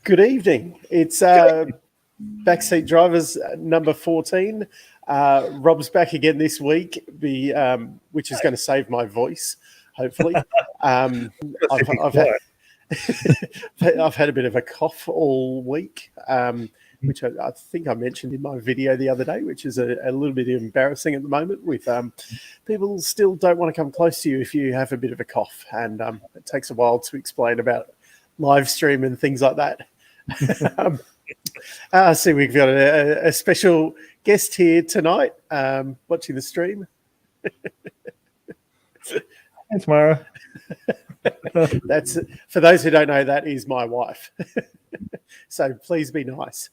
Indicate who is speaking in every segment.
Speaker 1: Good evening. It's Backseat Drivers number 14. Rob's back again this week, which is going to save my voice, hopefully. I've had a bit of a cough all week, which I think I mentioned in my video the other day, which is a little bit embarrassing at the moment with people still don't want to come close to you if you have a bit of a cough. And it takes a while to explain about live stream and things like that. I see we've got a special guest here tonight watching the stream.
Speaker 2: Thanks, Mara.
Speaker 1: That's for those who don't know, that is my wife. So please be nice.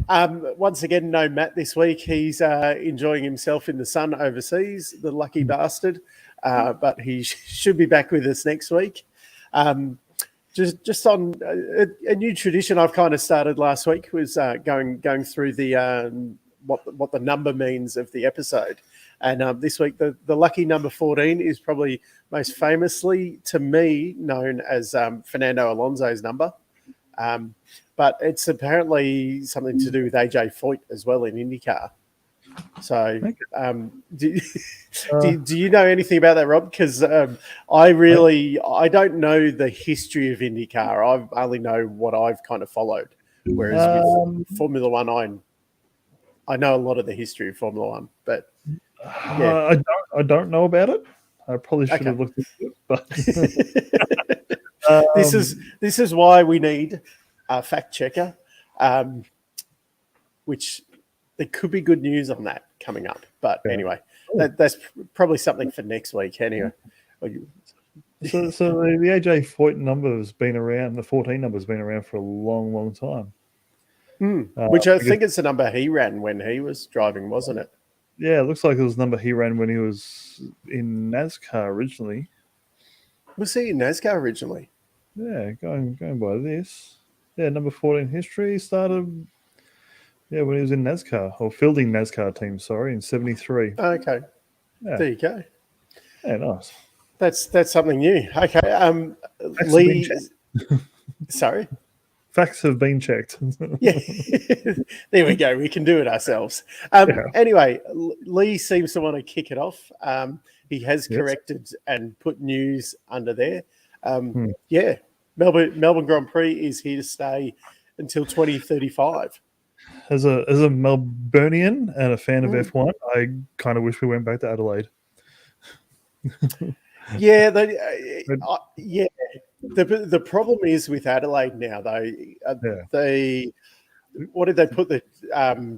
Speaker 1: Once again, no Matt this week. He's enjoying himself in the sun overseas, the lucky bastard. But he should be back with us next week. Just on a new tradition I've kind of started last week was going through the what the number means of the episode. And this week, the lucky number 14 is probably most famously, to me, known as Fernando Alonso's number. But it's apparently something to do with AJ Foyt as well in IndyCar. So do you know anything about that, Rob? Because I don't know the history of IndyCar. I only know what I've kind of followed. Whereas with Formula One, I know a lot of the history of Formula One, but yeah.
Speaker 2: I don't know about it. I probably should have looked into it, but
Speaker 1: this is why we need a fact checker, which there could be good news on that coming up. But anyway, that's probably something for next week. Anyway,
Speaker 2: so the AJ Foyt number has been around. The 14 number has been around for a long, long time.
Speaker 1: Which I think it's the number he ran when he was driving, wasn't it?
Speaker 2: Yeah, it looks like it was the number he ran when he was in NASCAR originally.
Speaker 1: Was he in NASCAR originally?
Speaker 2: Yeah, going by this. Yeah, number 14 history started when he was in NASCAR, or fielding NASCAR team, in 73.
Speaker 1: Okay. Yeah. There you go.
Speaker 2: Yeah, nice.
Speaker 1: That's something new. Okay. Lee. Sorry?
Speaker 2: Facts have been checked.
Speaker 1: Yeah. There we go. We can do it ourselves. Anyway, Lee seems to want to kick it off. He has corrected and put news under there. Yeah. Melbourne Grand Prix is here to stay until 2035.
Speaker 2: As a Melburnian and a fan of F1, I kind of wish we went back to Adelaide.
Speaker 1: Yeah, The problem is with Adelaide now, though. What did they put the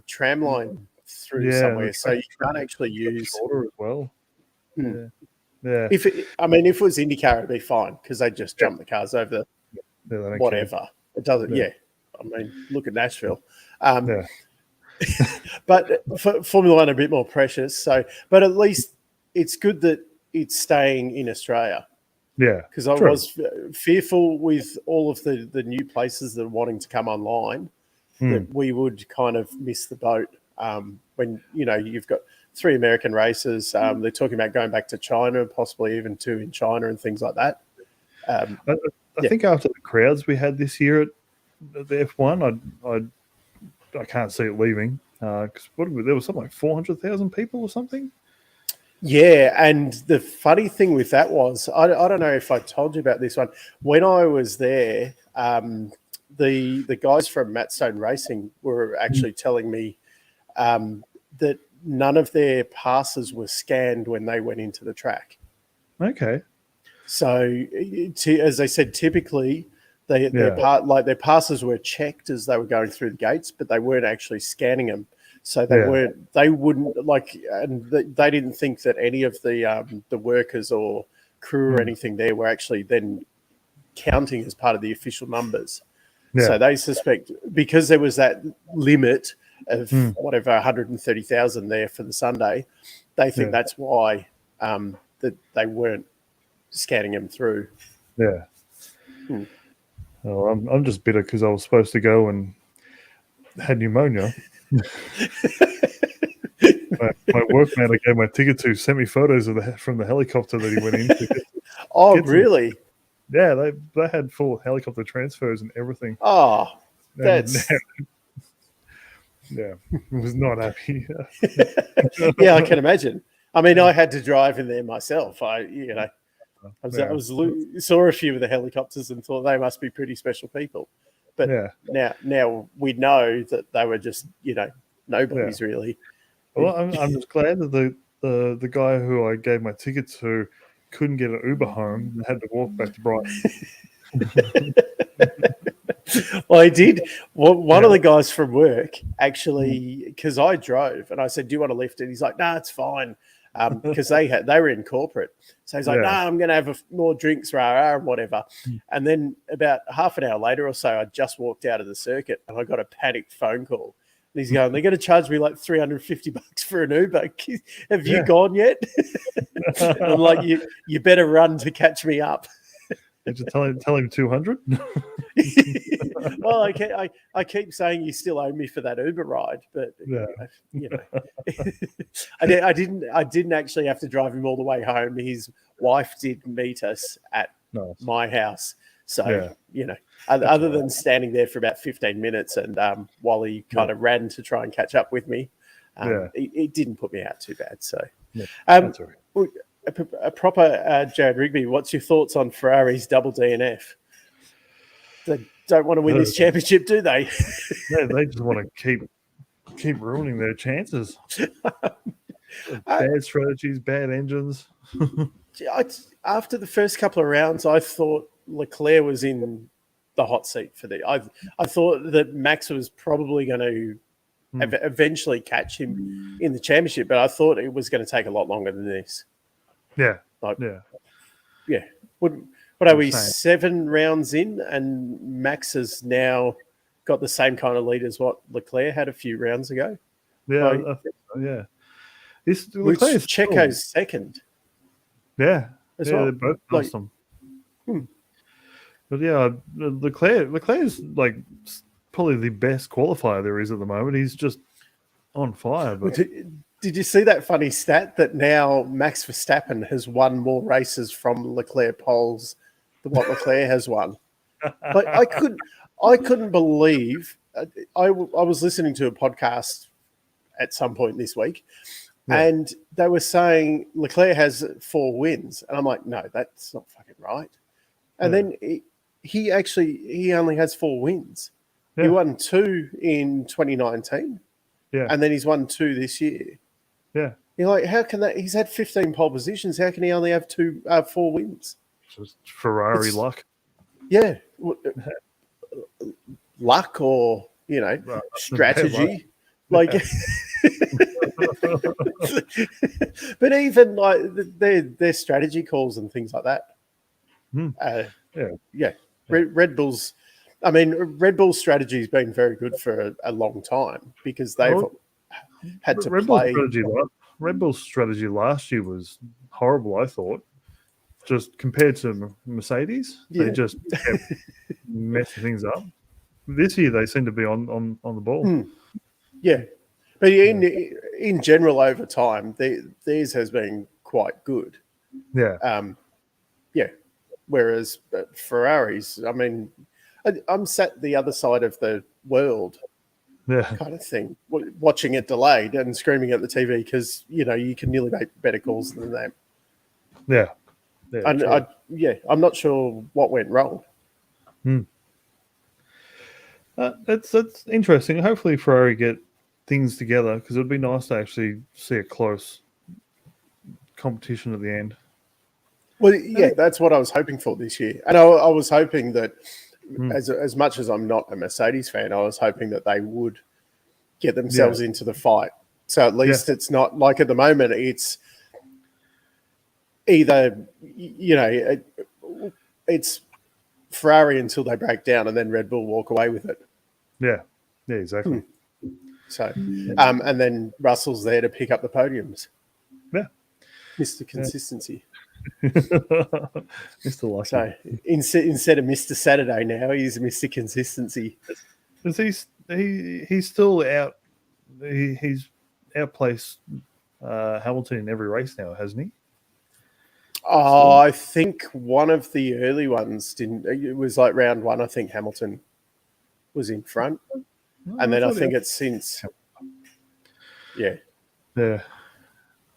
Speaker 1: tram line through somewhere? So you can't actually use
Speaker 2: shorter as well. Yeah.
Speaker 1: If it was IndyCar, it'd be fine because they just jump the cars over whatever. It doesn't. Yeah. I mean, look at Nashville. But for Formula One, a bit more precious. So, but at least it's good that it's staying in Australia.
Speaker 2: Yeah,
Speaker 1: because I was fearful with all of the new places that are wanting to come online that we would kind of miss the boat when you've got 3 American races. They're talking about going back to China, possibly even 2 in China and things like that.
Speaker 2: I think after the crowds we had this year at the F1, I can't see it leaving because there was something like 400,000 people or something.
Speaker 1: Yeah, and the funny thing with that was, I don't know if I told you about this one. When I was there, the guys from Matt Stone Racing were actually telling me that none of their passes were scanned when they went into the track.
Speaker 2: Okay.
Speaker 1: So, as they said, typically their passes were checked as they were going through the gates, but they weren't actually scanning them. So they wouldn't and they didn't think that any of the workers or crew or anything there were actually then counting as part of the official numbers. Yeah. So they suspect because there was that limit of whatever 130,000 there for the Sunday, they think that's why that they weren't scanning them through.
Speaker 2: Yeah. Oh, I'm just bitter because I was supposed to go and had pneumonia. My workmate I gave my ticket to sent me photos from the helicopter that he went in.
Speaker 1: Really?
Speaker 2: Yeah, they had full helicopter transfers and everything.
Speaker 1: Oh,
Speaker 2: And
Speaker 1: that's
Speaker 2: yeah, was not happy.
Speaker 1: yeah, I can imagine. I mean, I had to drive in there myself. I saw a few of the helicopters and thought they must be pretty special people. But now we know that they were just nobodies really.
Speaker 2: Well, I'm just glad that the guy who I gave my ticket to couldn't get an Uber home and had to walk back to Brighton.
Speaker 1: Well, I did. One of the guys from work actually, because I drove and I said, "Do you want a lift?" And he's like, "No, it's fine," because they were in corporate. So he's like, "No, I'm going to have more drinks, and whatever." And then about half an hour later or so, I just walked out of the circuit and I got a panicked phone call. And he's going, "They're going to charge me like $350 for an Uber. Have you gone yet?" I'm like, "You better run to catch me up."
Speaker 2: Did you tell him 200?
Speaker 1: Well, I keep saying you still owe me for that Uber ride, but I didn't actually have to drive him all the way home. His wife did meet us at my house, so other than standing there for about 15 minutes, and while he kind of ran to try and catch up with me, it didn't put me out too bad. So,
Speaker 2: that's all right.
Speaker 1: A proper Jared Rigby, what's your thoughts on Ferrari's double DNF? They don't want to win this championship, do they?
Speaker 2: They just want to keep ruining their chances. Bad strategies, bad engines.
Speaker 1: After the first couple of rounds, I thought Leclerc was in the hot seat for I thought that Max was probably going to eventually catch him in the championship, but I thought it was going to take a lot longer than this.
Speaker 2: Yeah.
Speaker 1: What are we, 7 rounds in, and Max has now got the same kind of lead as what Leclerc had a few rounds ago?
Speaker 2: Yeah, I think so, yeah.
Speaker 1: Leclerc's Checo's second.
Speaker 2: Yeah.
Speaker 1: As well.
Speaker 2: They both lost them. But yeah, Leclerc's like probably the best qualifier there is at the moment. He's just on fire. But
Speaker 1: did you see that funny stat that now Max Verstappen has won more races from Leclerc poles than what Leclerc has won? Like I couldn't believe. I was listening to a podcast at some point this week, and they were saying Leclerc has 4 wins, and I'm like, no, that's not fucking right. And then he only has 4 wins. He won 2 in 2019, and then he's won 2 this year.
Speaker 2: Yeah.
Speaker 1: You're like, how can that? He's had 15 pole positions. How can he only have 4 wins?
Speaker 2: Just Ferrari luck.
Speaker 1: Yeah. Luck or, strategy. Like, but even like their strategy calls and things like that. Red Bull's, Red Bull's strategy has been very good for a long time because they've had to play.
Speaker 2: Red Bull's strategy last year was horrible, I thought. Just compared to Mercedes, they just kept messing things up. This year, they seem to be on the ball.
Speaker 1: Yeah, but in general, over time, theirs has been quite good.
Speaker 2: Yeah.
Speaker 1: Whereas Ferraris, I'm sat the other side of the world, kind of thing, watching it delayed and screaming at the TV because you can nearly make better calls than them.
Speaker 2: Yeah.
Speaker 1: I'm not sure what went wrong.
Speaker 2: That's interesting. Hopefully, Ferrari get things together because it'd be nice to actually see a close competition at the end.
Speaker 1: Well, that's what I was hoping for this year, and I was hoping that as much as I'm not a Mercedes fan, I was hoping that they would get themselves into the fight. So at least it's not like at the moment it's either it's Ferrari until they break down and then Red Bull walk away with it.
Speaker 2: Yeah, exactly.
Speaker 1: So, and then Russell's there to pick up the podiums.
Speaker 2: Yeah,
Speaker 1: Mr. Consistency.
Speaker 2: Mr. Lucky.
Speaker 1: So instead of Mr. Saturday now, he's Mr. Consistency.
Speaker 2: He's still out. He's outplaced Hamilton in every race now, hasn't he?
Speaker 1: Oh, I think one of the early ones didn't. It was like round one. I think Hamilton was in front, and then I think it's since. Yeah.
Speaker 2: Yeah.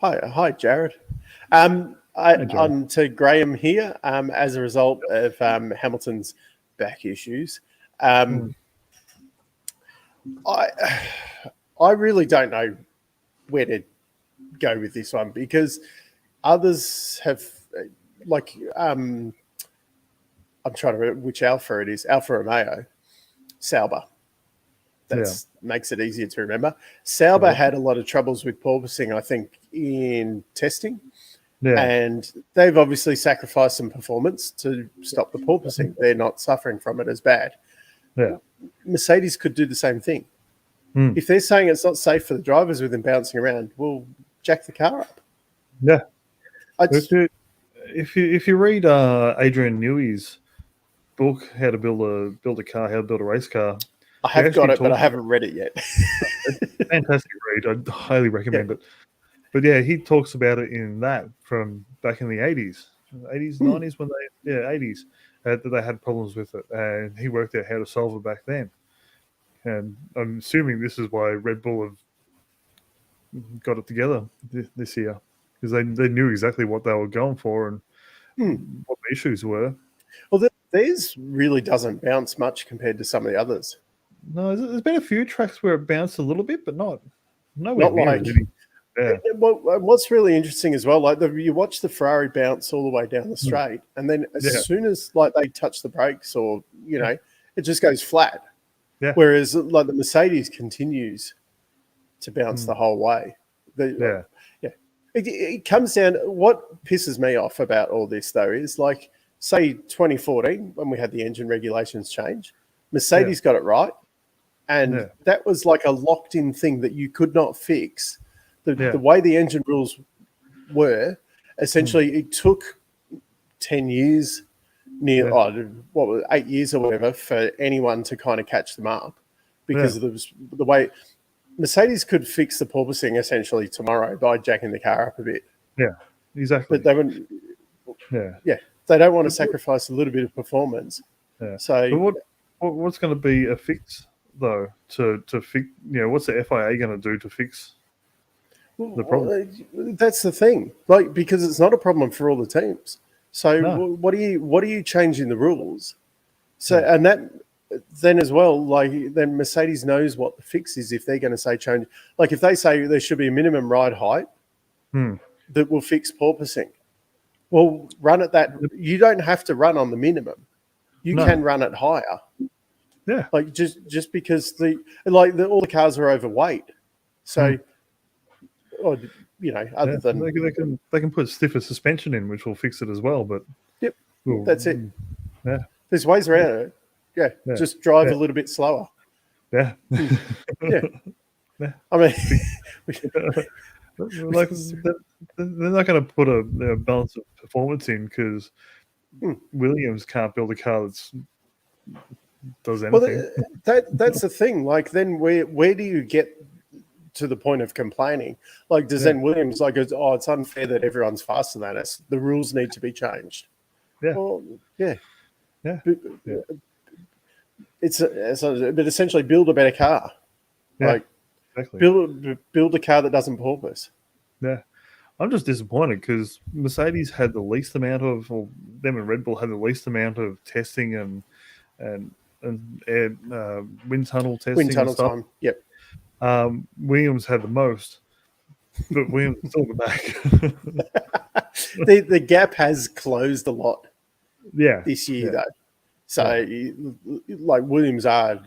Speaker 1: Hi, Jared. On to Graham here. As a result of Hamilton's back issues, I really don't know where to go with this one because others have like I'm trying to remember which Alpha it is. Alfa Romeo, Sauber. That makes it easier to remember. Sauber had a lot of troubles with porpoising, I think, in testing. Yeah. And they've obviously sacrificed some performance to stop the porpoising. They're not suffering from it as bad.
Speaker 2: Yeah.
Speaker 1: Mercedes could do the same thing. If they're saying it's not safe for the drivers with them bouncing around, well, jack the car up.
Speaker 2: Yeah. If you read Adrian Newey's book, How to Build a Car, How to Build a Race Car,
Speaker 1: I have got it, but I haven't read it yet.
Speaker 2: Fantastic read. I highly recommend it. But yeah, he talks about it in that from back in the 80s, 90s when 80s, that they had problems with it. And he worked out how to solve it back then. And I'm assuming this is why Red Bull have got it together this year, because they knew exactly what they were going for and what the issues were.
Speaker 1: Well, theirs really doesn't bounce much compared to some of the others.
Speaker 2: No, there's been a few tracks where it bounced a little bit, but not
Speaker 1: like. Yeah. What's really interesting as well, like you watch the Ferrari bounce all the way down the straight, and then as soon as like they touch the brakes, or it just goes flat. Yeah. Whereas like the Mercedes continues to bounce the whole way. It comes down. What pisses me off about all this though is like, say 2014 when we had the engine regulations change, Mercedes got it right. And that was like a locked-in thing that you could not fix. The way the engine rules were, essentially, it took 10 years, 8 years or whatever, for anyone to kind of catch them up, because of the way Mercedes could fix the porpoising essentially tomorrow by jacking the car up a bit.
Speaker 2: Yeah, exactly.
Speaker 1: But they wouldn't. They don't want to sacrifice a little bit of performance.
Speaker 2: Yeah. So what's going to be a fix? Though to fix, what's the FIA going to do to fix the problem?
Speaker 1: That's the thing, like, because it's not a problem for all the teams. So what are you changing the rules? So and that then as well, like then Mercedes knows what the fix is if they're going to say change. Like if they say there should be a minimum ride height that will fix porpoising, well, run at that. You don't have to run on the minimum. You can run it higher.
Speaker 2: Yeah,
Speaker 1: like just because all the cars are overweight, so other than
Speaker 2: they can put stiffer suspension in, which will fix it as well. But
Speaker 1: that's it. Yeah, there's ways around it. Just drive a little bit slower.
Speaker 2: Yeah,
Speaker 1: I mean,
Speaker 2: like they're not going to put a balance of performance in because Williams can't build a car that's does anything.
Speaker 1: Well, that's the thing. Like, then where do you get to the point of complaining? Like, does then Williams it's unfair that everyone's faster than us? The rules need to be changed.
Speaker 2: Yeah.
Speaker 1: Well, It's but essentially build a better car.
Speaker 2: Yeah,
Speaker 1: like, exactly. Build a car that doesn't porpoise.
Speaker 2: Yeah. I'm just disappointed because Mercedes had the least amount of, or them and Red Bull had the least amount of testing and wind tunnel testing.
Speaker 1: Wind tunnel time. Yep.
Speaker 2: Williams had the most, but Williams is still in the back.
Speaker 1: the gap has closed a lot. This year though. So like Williams are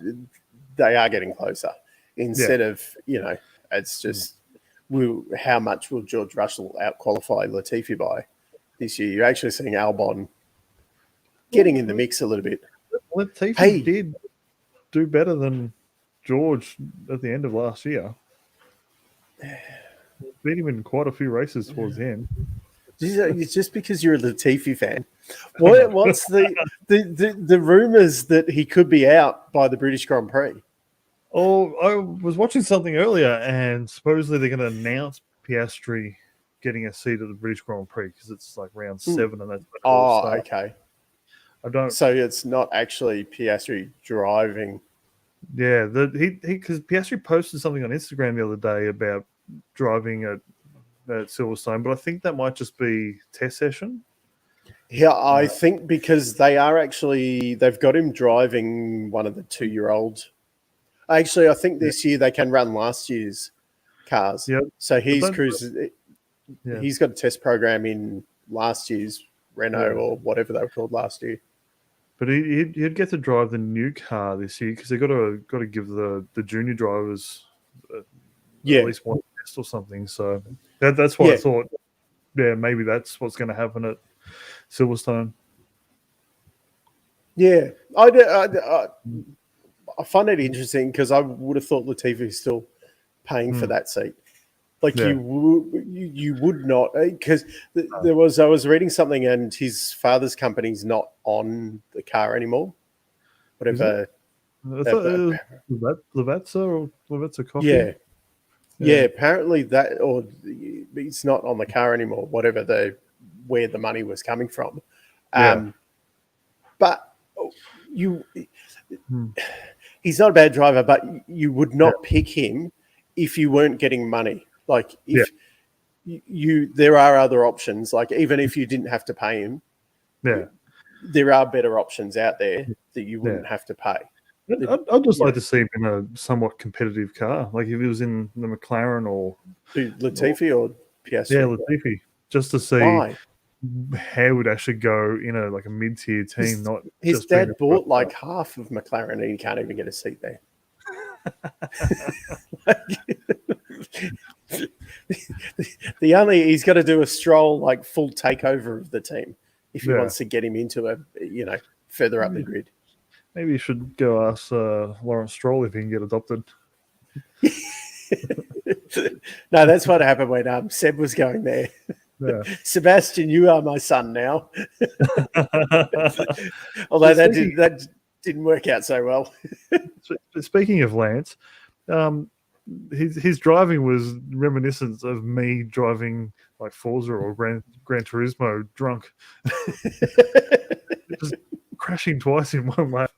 Speaker 1: getting closer instead of it's just how much will George Russell out-qualify Latifi by this year? You're actually seeing Albon getting in the mix a little bit.
Speaker 2: Latifi did do better than George at the end of last year. Beat him in quite a few races towards the end.
Speaker 1: It's just because you're a Latifi fan. What's the rumours that he could be out by the British Grand Prix?
Speaker 2: Oh, I was watching something earlier, and supposedly they're going to announce Piastri getting a seat at the British Grand Prix because it's like round 7 and that's when it
Speaker 1: Oh,
Speaker 2: all starts.
Speaker 1: okay.
Speaker 2: I don't.
Speaker 1: So it's not actually Piastri driving.
Speaker 2: Yeah, because Piastri posted something on Instagram the other day about driving at Silverstone, but I think that might just be test session.
Speaker 1: Yeah, I think because they've got him driving one of the 2-year-old. Actually, I think this year they can run last year's cars.
Speaker 2: Yep.
Speaker 1: So he's cruising.
Speaker 2: Yeah.
Speaker 1: He's got a test program in last year's Renault or whatever they were called last year.
Speaker 2: But he'd get to drive the new car this year because they got to give the junior drivers at least one test or something. So that's why I thought, maybe that's what's going to happen at Silverstone.
Speaker 1: Yeah, I find it interesting because I would have thought Latifi's still paying for that seat. Like you would not, because I was reading something and his father's company's not on the car anymore. Whatever.
Speaker 2: I thought it was Lavazza Coffee.
Speaker 1: Yeah. Apparently that, or it's not on the car anymore. Whatever where the money was coming from. But he's not a bad driver, but you would not pick him if you weren't getting money. Like if there are other options. Like even if you didn't have to pay him, there are better options out there that you wouldn't have to pay.
Speaker 2: I'd just like to see him in a somewhat competitive car, like if he was in the McLaren or
Speaker 1: Latifi or Piastri.
Speaker 2: Yeah, Latifi, just to see how it would actually go in a mid-tier team.
Speaker 1: His dad bought like half of McLaren, and he can't even get a seat there. He's got to do a Stroll full takeover of the team if he wants to get him into further up the grid.
Speaker 2: Maybe you should go ask Lawrence Stroll if he can get adopted.
Speaker 1: No, that's what happened when Seb was going there. Yeah. Sebastian, you are my son now. Although that didn't work out so well.
Speaker 2: Speaking of Lance, his driving was reminiscent of me driving like Forza or Gran Turismo drunk. Just crashing twice in one lap.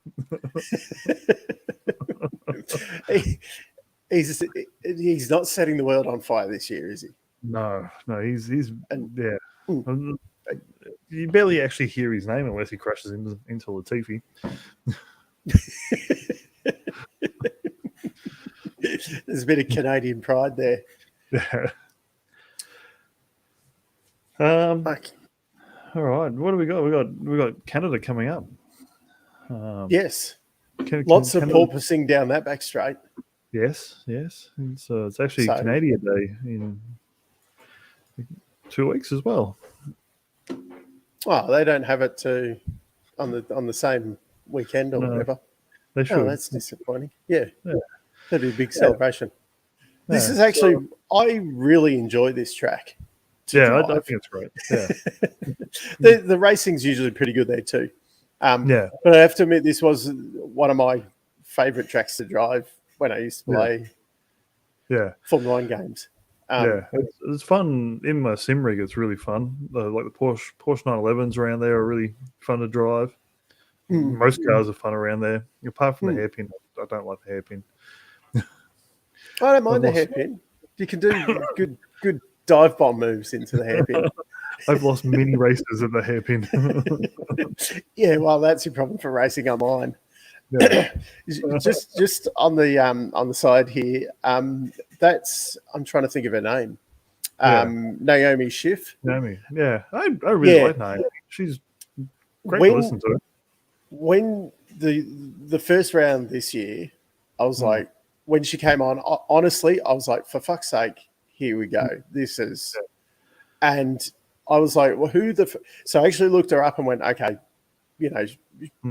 Speaker 1: He's not setting the world on fire this year, is he?
Speaker 2: No, he's you barely actually hear his name unless he crashes into Latifi.
Speaker 1: There's a bit of Canadian pride there.
Speaker 2: Yeah. All right. What do we got? We got Canada coming up.
Speaker 1: Yes. Lots of porpoising down that back straight.
Speaker 2: Yes. So it's actually Canadian Day in 2 weeks as well.
Speaker 1: Oh, they don't have it on the same weekend or whatever.
Speaker 2: They should.
Speaker 1: Oh, that's disappointing. Yeah. That'd be a big celebration. Yeah. This is actually, I really enjoy this track.
Speaker 2: I think it's great. Yeah.
Speaker 1: The racing's usually pretty good there too. But I have to admit, this was one of my favourite tracks to drive when I used to play Formula 1 games.
Speaker 2: It's fun in my sim rig. It's really fun. Like the Porsche 911s around there are really fun to drive. Most cars are fun around there, apart from the hairpin. I don't like the hairpin.
Speaker 1: I don't mind the hairpin. You can do good dive bomb moves into the hairpin.
Speaker 2: I've lost many races at the hairpin.
Speaker 1: Yeah, well, that's your problem for racing online. Yeah. just on the side here, that's, I'm trying to think of her name. Naomi Schiff.
Speaker 2: Naomi, yeah. I really like Naomi. She's great to listen to.
Speaker 1: When the first round this year, I was like, when she came on, honestly, I was like, for fuck's sake, here we go. This is, and I was like, well, so I actually looked her up and went, okay,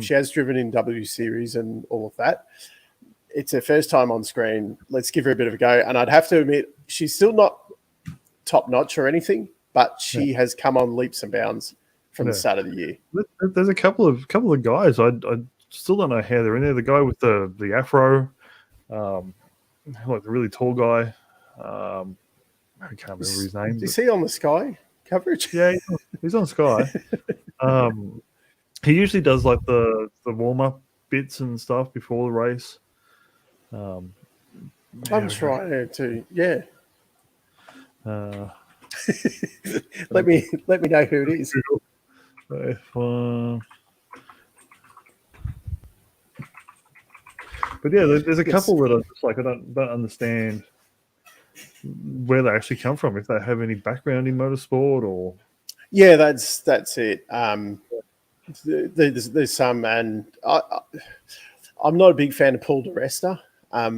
Speaker 1: she has driven in W Series and all of that. It's her first time on screen. Let's give her a bit of a go. And I'd have to admit, she's still not top notch or anything, but she has come on leaps and bounds from the start of the year.
Speaker 2: There's a couple of guys. I still don't know how they're in there. The guy with the afro, like the really tall guy. I can't remember his name.
Speaker 1: Is he on the Sky coverage?
Speaker 2: Yeah, he's on Sky. He usually does like the warm up bits and stuff before the race.
Speaker 1: I'm trying to, yeah. Let me know who it is.
Speaker 2: But yeah, there's a couple that are just like I don't understand where they actually come from. If they have any background in motorsport or
Speaker 1: yeah, that's it. There's some, and I'm not a big fan of Paul DeResta.
Speaker 2: I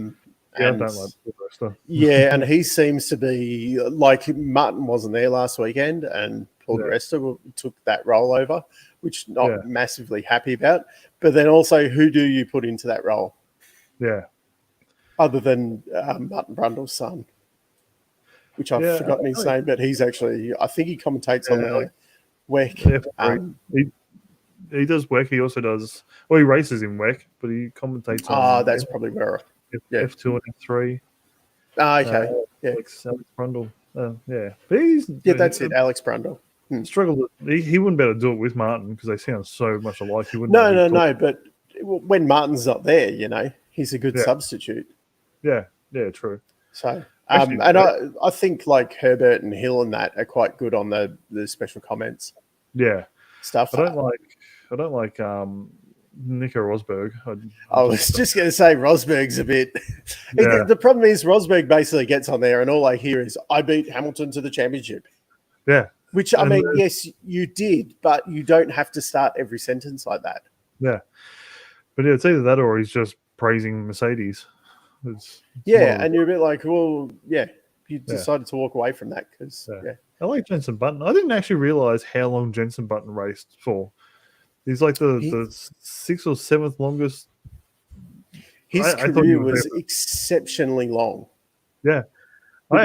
Speaker 2: don't like Paul DeResta.
Speaker 1: Yeah, and he seems to be like Martin wasn't there last weekend, and Paul DeResta took that role over, which not massively happy about. But then also, who do you put into that role?
Speaker 2: Yeah.
Speaker 1: Other than Martin Brundle's son, which I've forgotten his name, but he's actually, I think he commentates on the WEC.
Speaker 2: He does WEC. He also does, well, he races in WEC, but he commentates on.
Speaker 1: That's probably where.
Speaker 2: F2 and F3.
Speaker 1: Okay.
Speaker 2: Alex Brundle.
Speaker 1: That's it, Alex Brundle.
Speaker 2: Struggled. He wouldn't be able to do it with Martin because they sound so much alike. He wouldn't.
Speaker 1: No. But when Martin's not there, he's a good substitute.
Speaker 2: Yeah, true.
Speaker 1: So, I think like Herbert and Hill and that are quite good on the special comments.
Speaker 2: Yeah,
Speaker 1: stuff.
Speaker 2: I don't like Nico Rosberg.
Speaker 1: I was just going to say Rosberg's a bit. The problem is Rosberg basically gets on there, and all I hear is "I beat Hamilton to the championship."
Speaker 2: Yeah,
Speaker 1: which I mean, yes, you did, but you don't have to start every sentence like that.
Speaker 2: Yeah, but it's either that or he's just praising Mercedes.
Speaker 1: And you're a bit like, well, you decided to walk away from that because
Speaker 2: I like Jenson Button. I didn't actually realize how long Jenson Button raced for. He's like the 6th or 7th longest.
Speaker 1: His career was exceptionally long.
Speaker 2: Yeah.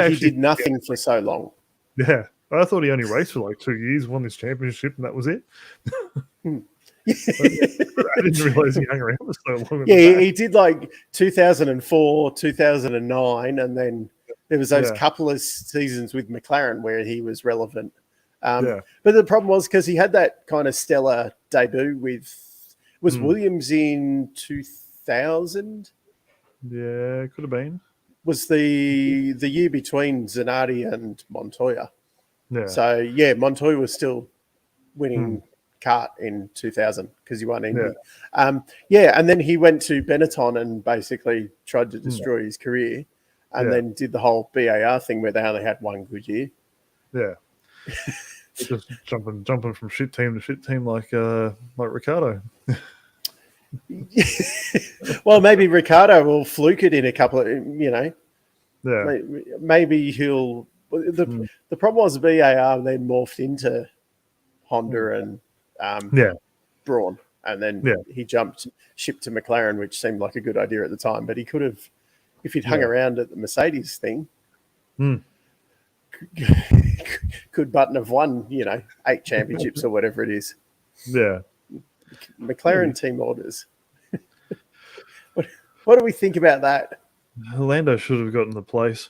Speaker 1: He did nothing for so long.
Speaker 2: Yeah. I thought he only raced for like 2 years, won this championship, and that was it. I didn't realize he hung around for so long.
Speaker 1: Yeah, he did like 2004, 2009, and then there was those couple of seasons with McLaren where he was relevant. But the problem was because he had that kind of stellar debut with Williams in 2000.
Speaker 2: Yeah, it could have been.
Speaker 1: Was the year between Zanardi and Montoya.
Speaker 2: Yeah.
Speaker 1: So Montoya was still winning kart in 2000 because he won Indy. And then he went to Benetton and basically tried to destroy his career, and then did the whole BAR thing where they only had one good year.
Speaker 2: Yeah. Just jumping from shit team to shit team like Ricardo.
Speaker 1: Well, maybe Ricardo will fluke it in a couple of,
Speaker 2: Yeah.
Speaker 1: Maybe he'll. The problem was BAR then morphed into Honda and Braun, and then he jumped ship to McLaren, which seemed like a good idea at the time. But he could have, if he'd hung around at the Mercedes thing. Could Button have won, 8 championships or whatever it is.
Speaker 2: Yeah.
Speaker 1: McLaren team orders. What do we think about that?
Speaker 2: Lando should have gotten the place.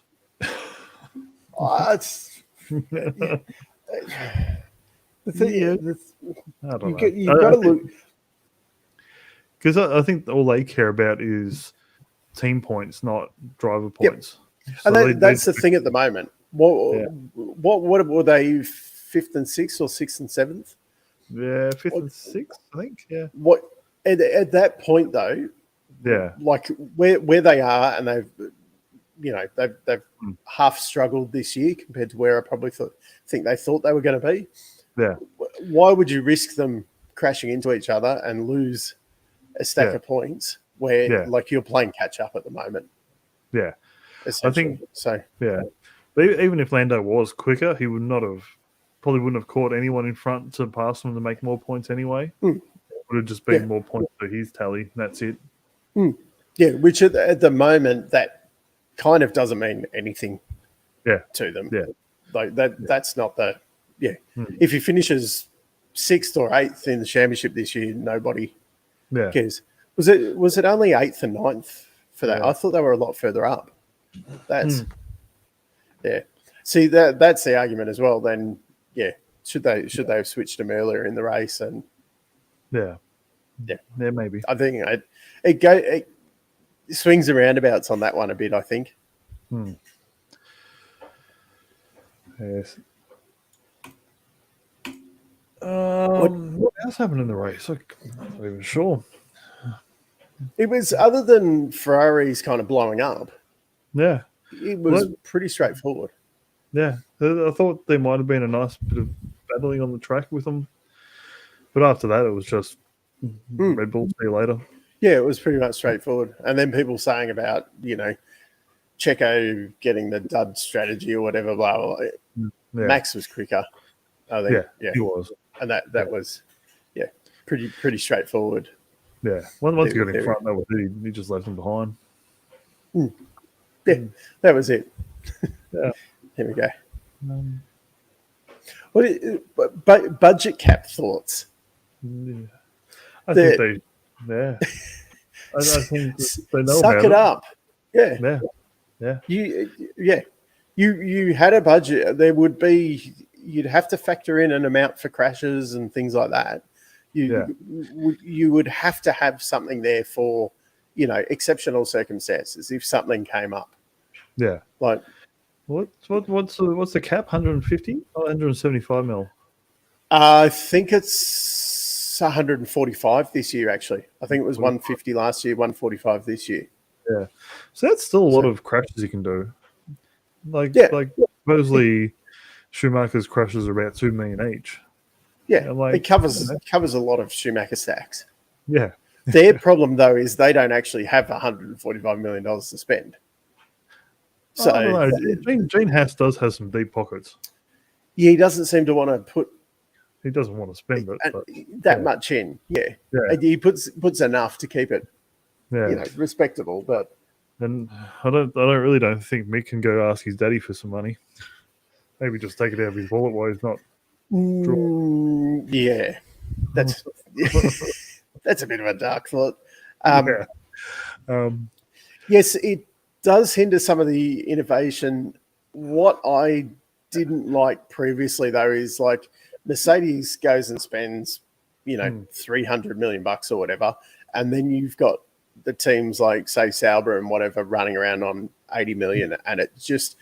Speaker 1: The thing,
Speaker 2: I don't know.
Speaker 1: You've got to look.
Speaker 2: Because I think all they care about is team points, not driver points.
Speaker 1: So and that's the thing at the moment. What were they, 5th and 6th or 6th and 7th?
Speaker 2: Yeah, 5th and 6th, I think. Yeah.
Speaker 1: What at that point though?
Speaker 2: Yeah.
Speaker 1: Like where they are, and they've half struggled this year compared to where I probably think they thought they were going to be.
Speaker 2: Yeah.
Speaker 1: Why would you risk them crashing into each other and lose a stack of points where like you're playing catch up at the moment?
Speaker 2: Yeah. I think
Speaker 1: so.
Speaker 2: Yeah. But even if Lando was quicker, he probably wouldn't have caught anyone in front to pass them to make more points anyway. It would have just been more points for his tally. That's it.
Speaker 1: Yeah, which at the moment that kind of doesn't mean anything to them.
Speaker 2: Yeah.
Speaker 1: Like that's not the If he finishes 6th or 8th in the championship this year, nobody cares. Was it only 8th and 9th for that? I thought they were a lot further up. That's See, that's the argument as well. Then, yeah, should they have switched him earlier in the race? And
Speaker 2: yeah, maybe.
Speaker 1: I think it swings and roundabouts on that one a bit. I think.
Speaker 2: Yes. What else happened in the race? I'm not even sure.
Speaker 1: It was, other than Ferrari's kind of blowing up.
Speaker 2: Yeah,
Speaker 1: it was pretty straightforward.
Speaker 2: Yeah, I thought there might have been a nice bit of battling on the track with them, but after that, it was just Red Bull. See you later.
Speaker 1: Yeah, it was pretty much straightforward. And then people saying about, Checo getting the dud strategy or whatever. Blah, blah, blah. Yeah. Max was quicker. I think. Yeah,
Speaker 2: he was,
Speaker 1: and that was, pretty straightforward.
Speaker 2: Yeah, once he got in front, that was it. He just left him behind.
Speaker 1: Yeah, that was it.
Speaker 2: Yeah,
Speaker 1: here we go. What budget cap thoughts?
Speaker 2: Yeah. I think they know
Speaker 1: suck it up. Yeah. You had a budget. There would be, you'd have to factor in an amount for crashes and things like that. You would have to have something there for, exceptional circumstances if something came up.
Speaker 2: Yeah.
Speaker 1: Like,
Speaker 2: what's the cap? 150 or 175 mil?
Speaker 1: I think it's 145 this year. Actually, I think it was 150 last year, 145 this year.
Speaker 2: Yeah. So that's still a lot of crashes you can do. Like supposedly Schumacher's crashes are about 2 million each.
Speaker 1: Yeah, it covers a lot of Schumacher stacks.
Speaker 2: Yeah.
Speaker 1: Their problem, though, is they don't actually have $145 million to spend. So
Speaker 2: I don't know. Gene Haas does have some deep pockets.
Speaker 1: Yeah, he doesn't seem to want to put.
Speaker 2: He doesn't want to spend it
Speaker 1: that much in. Yeah. He puts enough to keep it, respectable. But
Speaker 2: and I don't think Mick can go ask his daddy for some money. Maybe just take it out of his wallet while he's not.
Speaker 1: Yeah, that's that's a bit of a dark thought. Yes, it does hinder some of the innovation. What I didn't like previously, though, is like Mercedes goes and spends, $300 million or whatever, and then you've got the teams like, say, Sauber and whatever running around on 80 million, and it just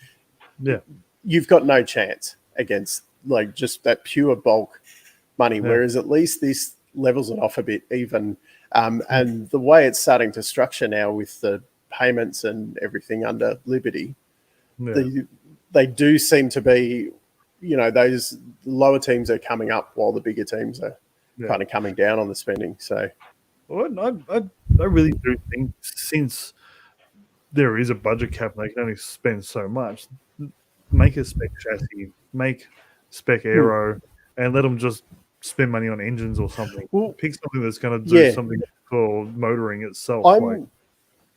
Speaker 1: you've got no chance against like just that pure bulk money. Whereas at least this levels it off a bit even, and the way it's starting to structure now with the payments and everything under Liberty, they do seem to be, those lower teams are coming up while the bigger teams are kind of coming down on the spending. So,
Speaker 2: I really do think since there is a budget cap, they can only spend so much. Make a spec chassis, make spec aero, and let them just spend money on engines or something. Pick something that's going to do something for motoring itself.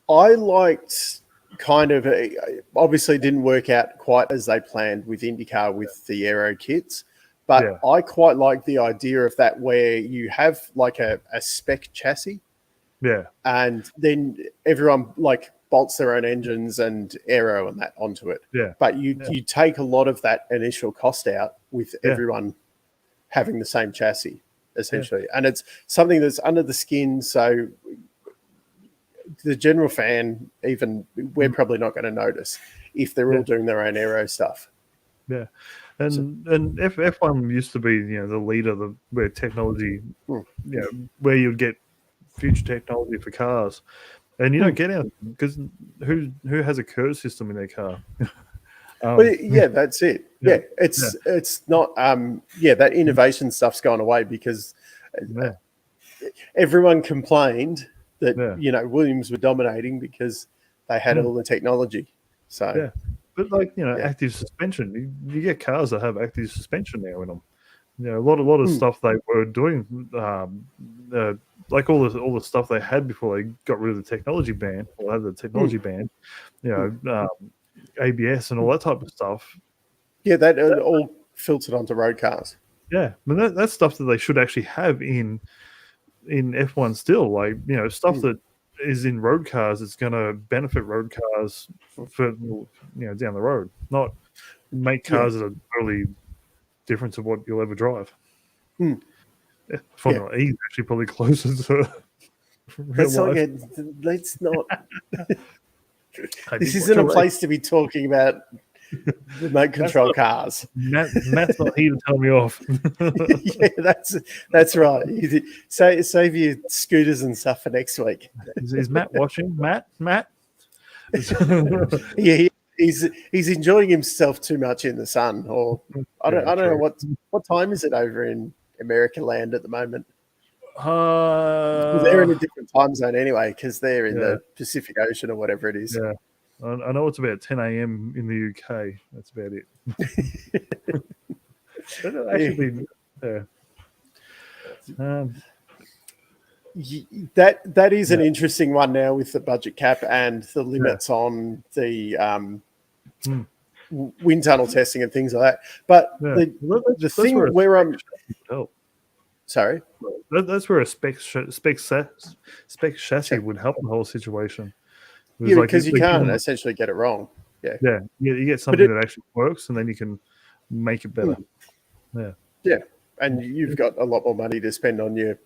Speaker 1: I liked kind of, obviously didn't work out quite as they planned with IndyCar with the aero kits, but I quite like the idea of that where you have like a spec chassis, and then everyone like bolts their own engines and aero and that onto it. But you take a lot of that initial cost out with everyone having the same chassis essentially, and it's something that's under the skin. So the general fan, even we're probably not going to notice if they're all doing their own aero stuff.
Speaker 2: Yeah, and F1 used to be the leader, where technology, where you'd get future technology for cars, and you don't get out because who has a curve system in their car?
Speaker 1: That's it. It's not. That innovation stuff's gone away because everyone complained that Williams were dominating because they had all the technology. So
Speaker 2: but active suspension. You get cars that have active suspension now in them. A lot of stuff they were doing, like all the stuff they had before they got rid of the technology ban, or had the technology ban. ABS and all that type of stuff.
Speaker 1: Yeah, that all filtered onto road cars.
Speaker 2: Yeah, but that's stuff that they should actually have in F1 still. Like stuff that is in road cars, it's going to benefit road cars for down the road, not make cars that are totally different to what you'll ever drive. Formula E is actually probably closer to real life.
Speaker 1: Let's not. This isn't a place to be talking about remote control cars.
Speaker 2: Matt's not here to tell me off.
Speaker 1: Yeah, that's right. Save your scooters and stuff for next week.
Speaker 2: Is Matt watching? Matt?
Speaker 1: Yeah, he's enjoying himself too much in the sun. Or I don't know what time is it over in America land at the moment. They're in a different time zone anyway, because they're in the Pacific Ocean or whatever it is.
Speaker 2: Yeah, I know it's about 10 a.m. in the UK. That's about it. Actually,
Speaker 1: that is an interesting one now with the budget cap and the limits on the wind tunnel testing and things like that. But the thing where I'm sorry,
Speaker 2: that's where a spec chassis would help the whole situation.
Speaker 1: Because you can't essentially get it wrong.
Speaker 2: You get something that actually works, and then you can make it better. And
Speaker 1: you've got a lot more money to spend on your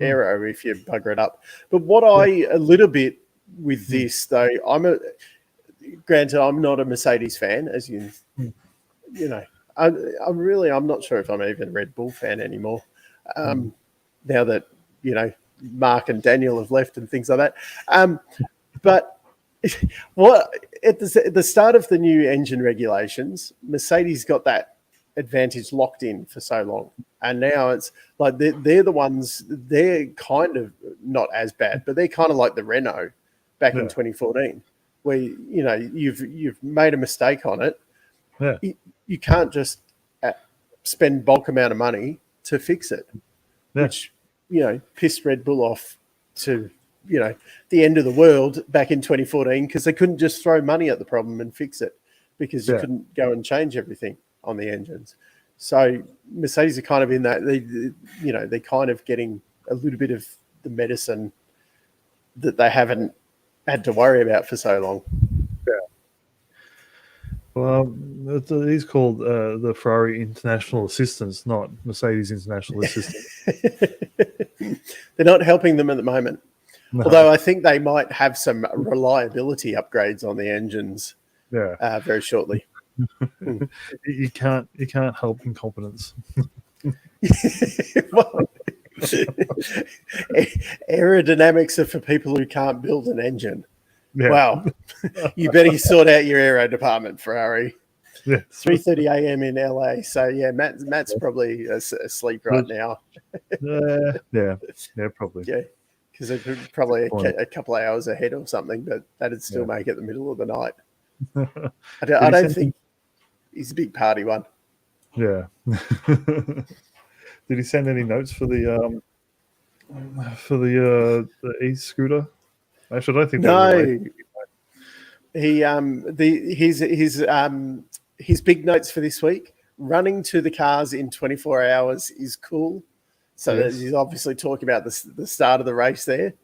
Speaker 1: aero if you bugger it up. But what a little bit with this though, granted I'm not a Mercedes fan, as you know. I'm not sure if I'm even a Red Bull fan anymore. Now that Mark and Daniel have left and things like that. But what at the start of the new engine regulations, Mercedes got that advantage locked in for so long, and now it's like they're the ones. They're kind of not as bad, but they're kind of like the Renault back in 2014, where you've made a mistake on it. You can't just spend bulk amount of money to fix it, which pissed Red Bull off to the end of the world back in 2014, because they couldn't just throw money at the problem and fix it, because you couldn't go and change everything on the engines. So Mercedes are kind of in that they're kind of getting a little bit of the medicine that they haven't had to worry about for so long.
Speaker 2: Well, he's called the Ferrari International Assistance, not Mercedes International Assistance.
Speaker 1: They're not helping them at the moment. No. Although I think they might have some reliability upgrades on the engines very shortly.
Speaker 2: You can't help incompetence.
Speaker 1: Aerodynamics are for people who can't build an engine. Wow. You better sort out your aero department, Ferrari. 3:30 a.m. in LA. So Matt's probably asleep right now.
Speaker 2: Probably.
Speaker 1: Yeah. Because they're probably a couple of hours ahead or something, but that'd still make it the middle of the night. I don't think he's a big party one.
Speaker 2: Yeah. Did he send any notes for the e-scooter? Actually, I don't think his big notes for this week: running to the cars in 24 hours is cool. So he's obviously talking about the start of the race there.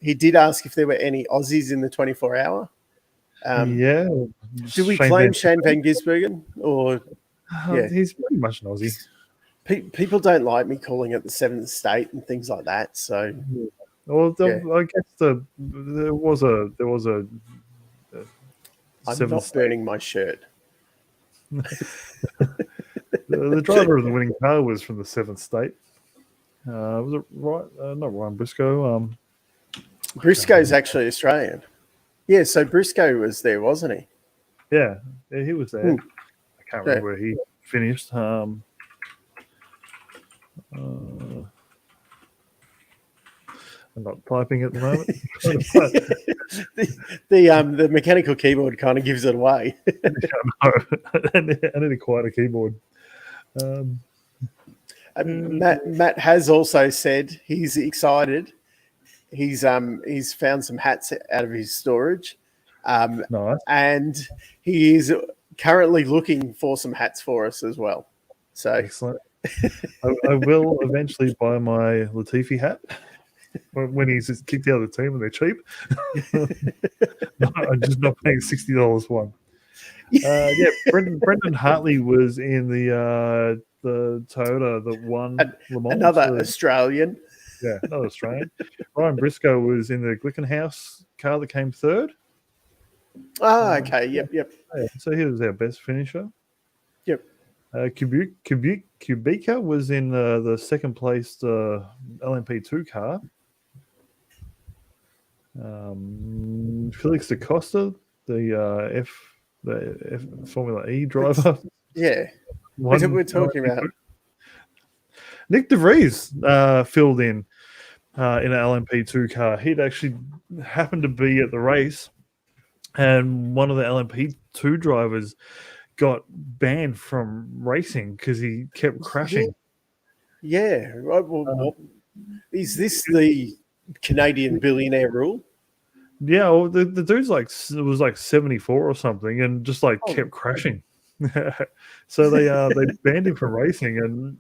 Speaker 2: He did ask if there were any Aussies in the 24-hour. Do we claim Shane Van Gisbergen? Or he's pretty much an Aussie.
Speaker 1: People don't like me calling it the seventh state and things like that. So,
Speaker 2: I guess there was a
Speaker 1: I'm not burning my shirt.
Speaker 2: The driver of the winning car was from the seventh state. Was it right? Not Ryan Briscoe.
Speaker 1: Briscoe's actually Australian. Yeah, so Briscoe was there, wasn't he?
Speaker 2: Yeah, he was there. I can't remember where he finished. I'm not typing at the moment.
Speaker 1: the mechanical keyboard kind of gives it away.
Speaker 2: I need a quieter keyboard.
Speaker 1: Matt has also said he's excited. He's found some hats out of his storage,
Speaker 2: nice.
Speaker 1: And he is currently looking for some hats for us as well. So
Speaker 2: excellent. I will eventually buy my Latifi hat. when he's just kicked out of the team and they're cheap. I'm just not paying $60 one. Brendan Hartley was in the Toyota that won Le Mans.
Speaker 1: Another Australian.
Speaker 2: Yeah, another Australian. Ryan Briscoe was in the Glickenhaus car that came third.
Speaker 1: Oh, okay. Yep.
Speaker 2: Yeah, so he was our best finisher.
Speaker 1: Yep.
Speaker 2: Kubica was in the second place LMP2 car. Felix da Costa, the F Formula E driver.
Speaker 1: Yeah. We're talking about
Speaker 2: Nick De Vries filled in an LMP2 car. He'd actually happened to be at the race, and one of the LMP2 drivers got banned from racing because he kept crashing.
Speaker 1: Yeah. Well, is this the Canadian billionaire rule?
Speaker 2: Yeah, well, the dude's was like 74 or something, and just kept crashing. So they banned him from racing, and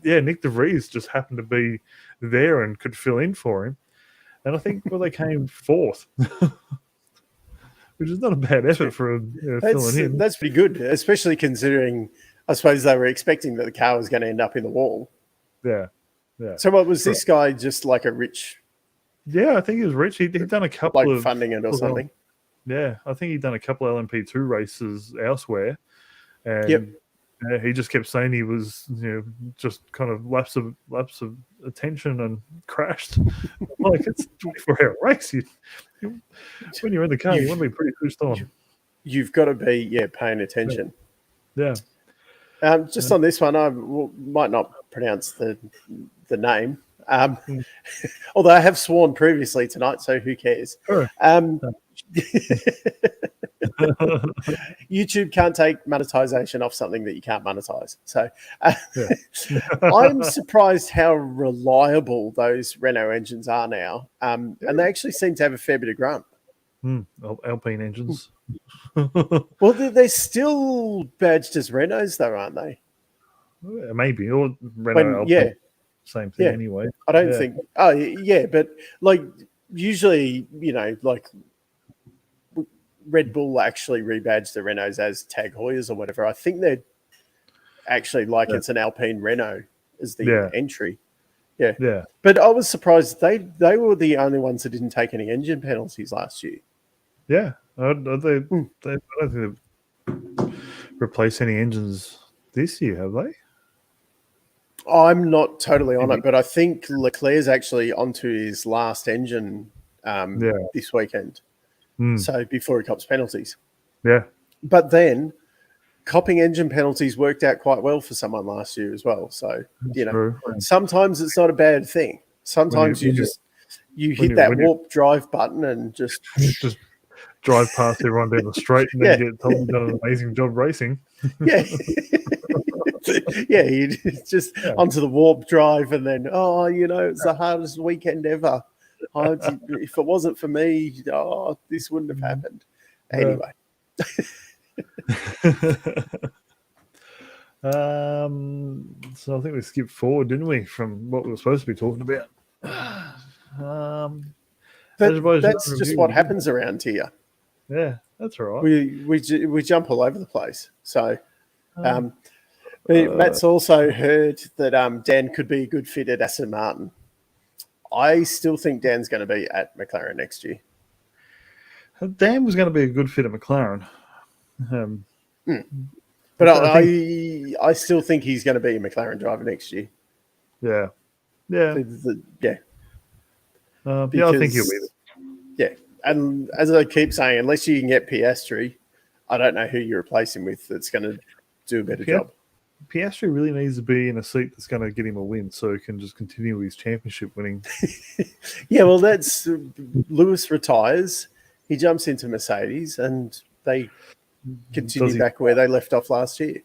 Speaker 2: Nick De Vries just happened to be there and could fill in for him. And I think they came fourth, which is not a bad effort for filling in.
Speaker 1: That's pretty good, especially considering I suppose they were expecting that the car was going to end up in the wall.
Speaker 2: Yeah.
Speaker 1: So what was this guy, just like a rich?
Speaker 2: Yeah, I think he was rich. He'd done a couple of
Speaker 1: funding it or something.
Speaker 2: Yeah, I think he'd done a couple of LMP2 races elsewhere, and he just kept saying he was, just kind of lapse of attention and crashed. It's a 24-hour race. When you're in the car, you want to be pretty pushed on.
Speaker 1: You've got to be paying attention.
Speaker 2: Yeah.
Speaker 1: Just on this one, I might not pronounce the name. Although I have sworn previously tonight, so who cares?
Speaker 2: Sure.
Speaker 1: YouTube can't take monetization off something that you can't monetize. So I'm surprised how reliable those Renault engines are now. And they actually seem to have a fair bit of grunt.
Speaker 2: Alpine engines.
Speaker 1: Well, they're still badged as Renaults, though, aren't they?
Speaker 2: Maybe. Or Renault Alpine. Same thing anyway.
Speaker 1: I don't think. Oh, yeah, but usually, Red Bull actually rebadged the Renaults as Tag Heuers or whatever. I think they're actually it's an Alpine Renault as the entry. Yeah.
Speaker 2: Yeah.
Speaker 1: But I was surprised they were the only ones that didn't take any engine penalties last year.
Speaker 2: Yeah. I don't think they've replaced any engines this year, have they?
Speaker 1: I'm not totally on it, but I think Leclerc's actually onto his last engine this weekend. So before he cops penalties.
Speaker 2: Yeah.
Speaker 1: But then copping engine penalties worked out quite well for someone last year as well. So,
Speaker 2: true.
Speaker 1: Sometimes it's not a bad thing. Sometimes you hit that warp drive button and just
Speaker 2: drive past everyone down the straight and then get told you've done an amazing job racing.
Speaker 1: Yeah. You just onto the warp drive and then, it's the hardest weekend ever. If it wasn't for me, this wouldn't have happened. Anyway.
Speaker 2: So I think we skipped forward, didn't we, from what we were supposed to be talking about?
Speaker 1: That's just what happens around here.
Speaker 2: Yeah, that's all right.
Speaker 1: We jump all over the place. So Matt's also heard that Dan could be a good fit at Aston Martin. I still think Dan's going to be at McLaren next year.
Speaker 2: Dan was going to be a good fit at McLaren.
Speaker 1: But I still think he's going to be a McLaren driver next year.
Speaker 2: Yeah. Yeah. I think he'll be there.
Speaker 1: Yeah. And as I keep saying, unless you can get Piastri, I don't know who you replace him with that's going to do a better job.
Speaker 2: Piastri really needs to be in a seat that's going to get him a win so he can just continue his championship winning.
Speaker 1: Yeah, well, that's Lewis retires. He jumps into Mercedes and they continue back where they left off last year.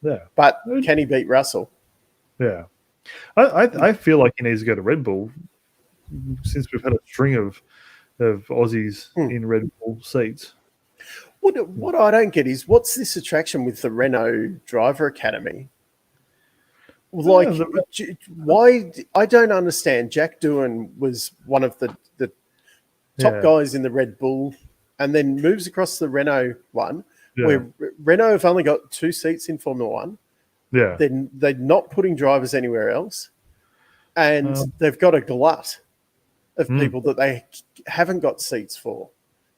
Speaker 2: Yeah.
Speaker 1: But can he beat Russell?
Speaker 2: Yeah. I feel like he needs to go to Red Bull since we've had a string of Aussies in Red Bull seats.
Speaker 1: What I don't get is what's this attraction with the Renault Driver Academy? Like, why? I don't understand. Jack Doohan was one of the top guys in the Red Bull, and then moves across the Renault one, where Renault have only got 2 seats in Formula One.
Speaker 2: Yeah.
Speaker 1: They're not putting drivers anywhere else, and they've got a glut of people that they haven't got seats for.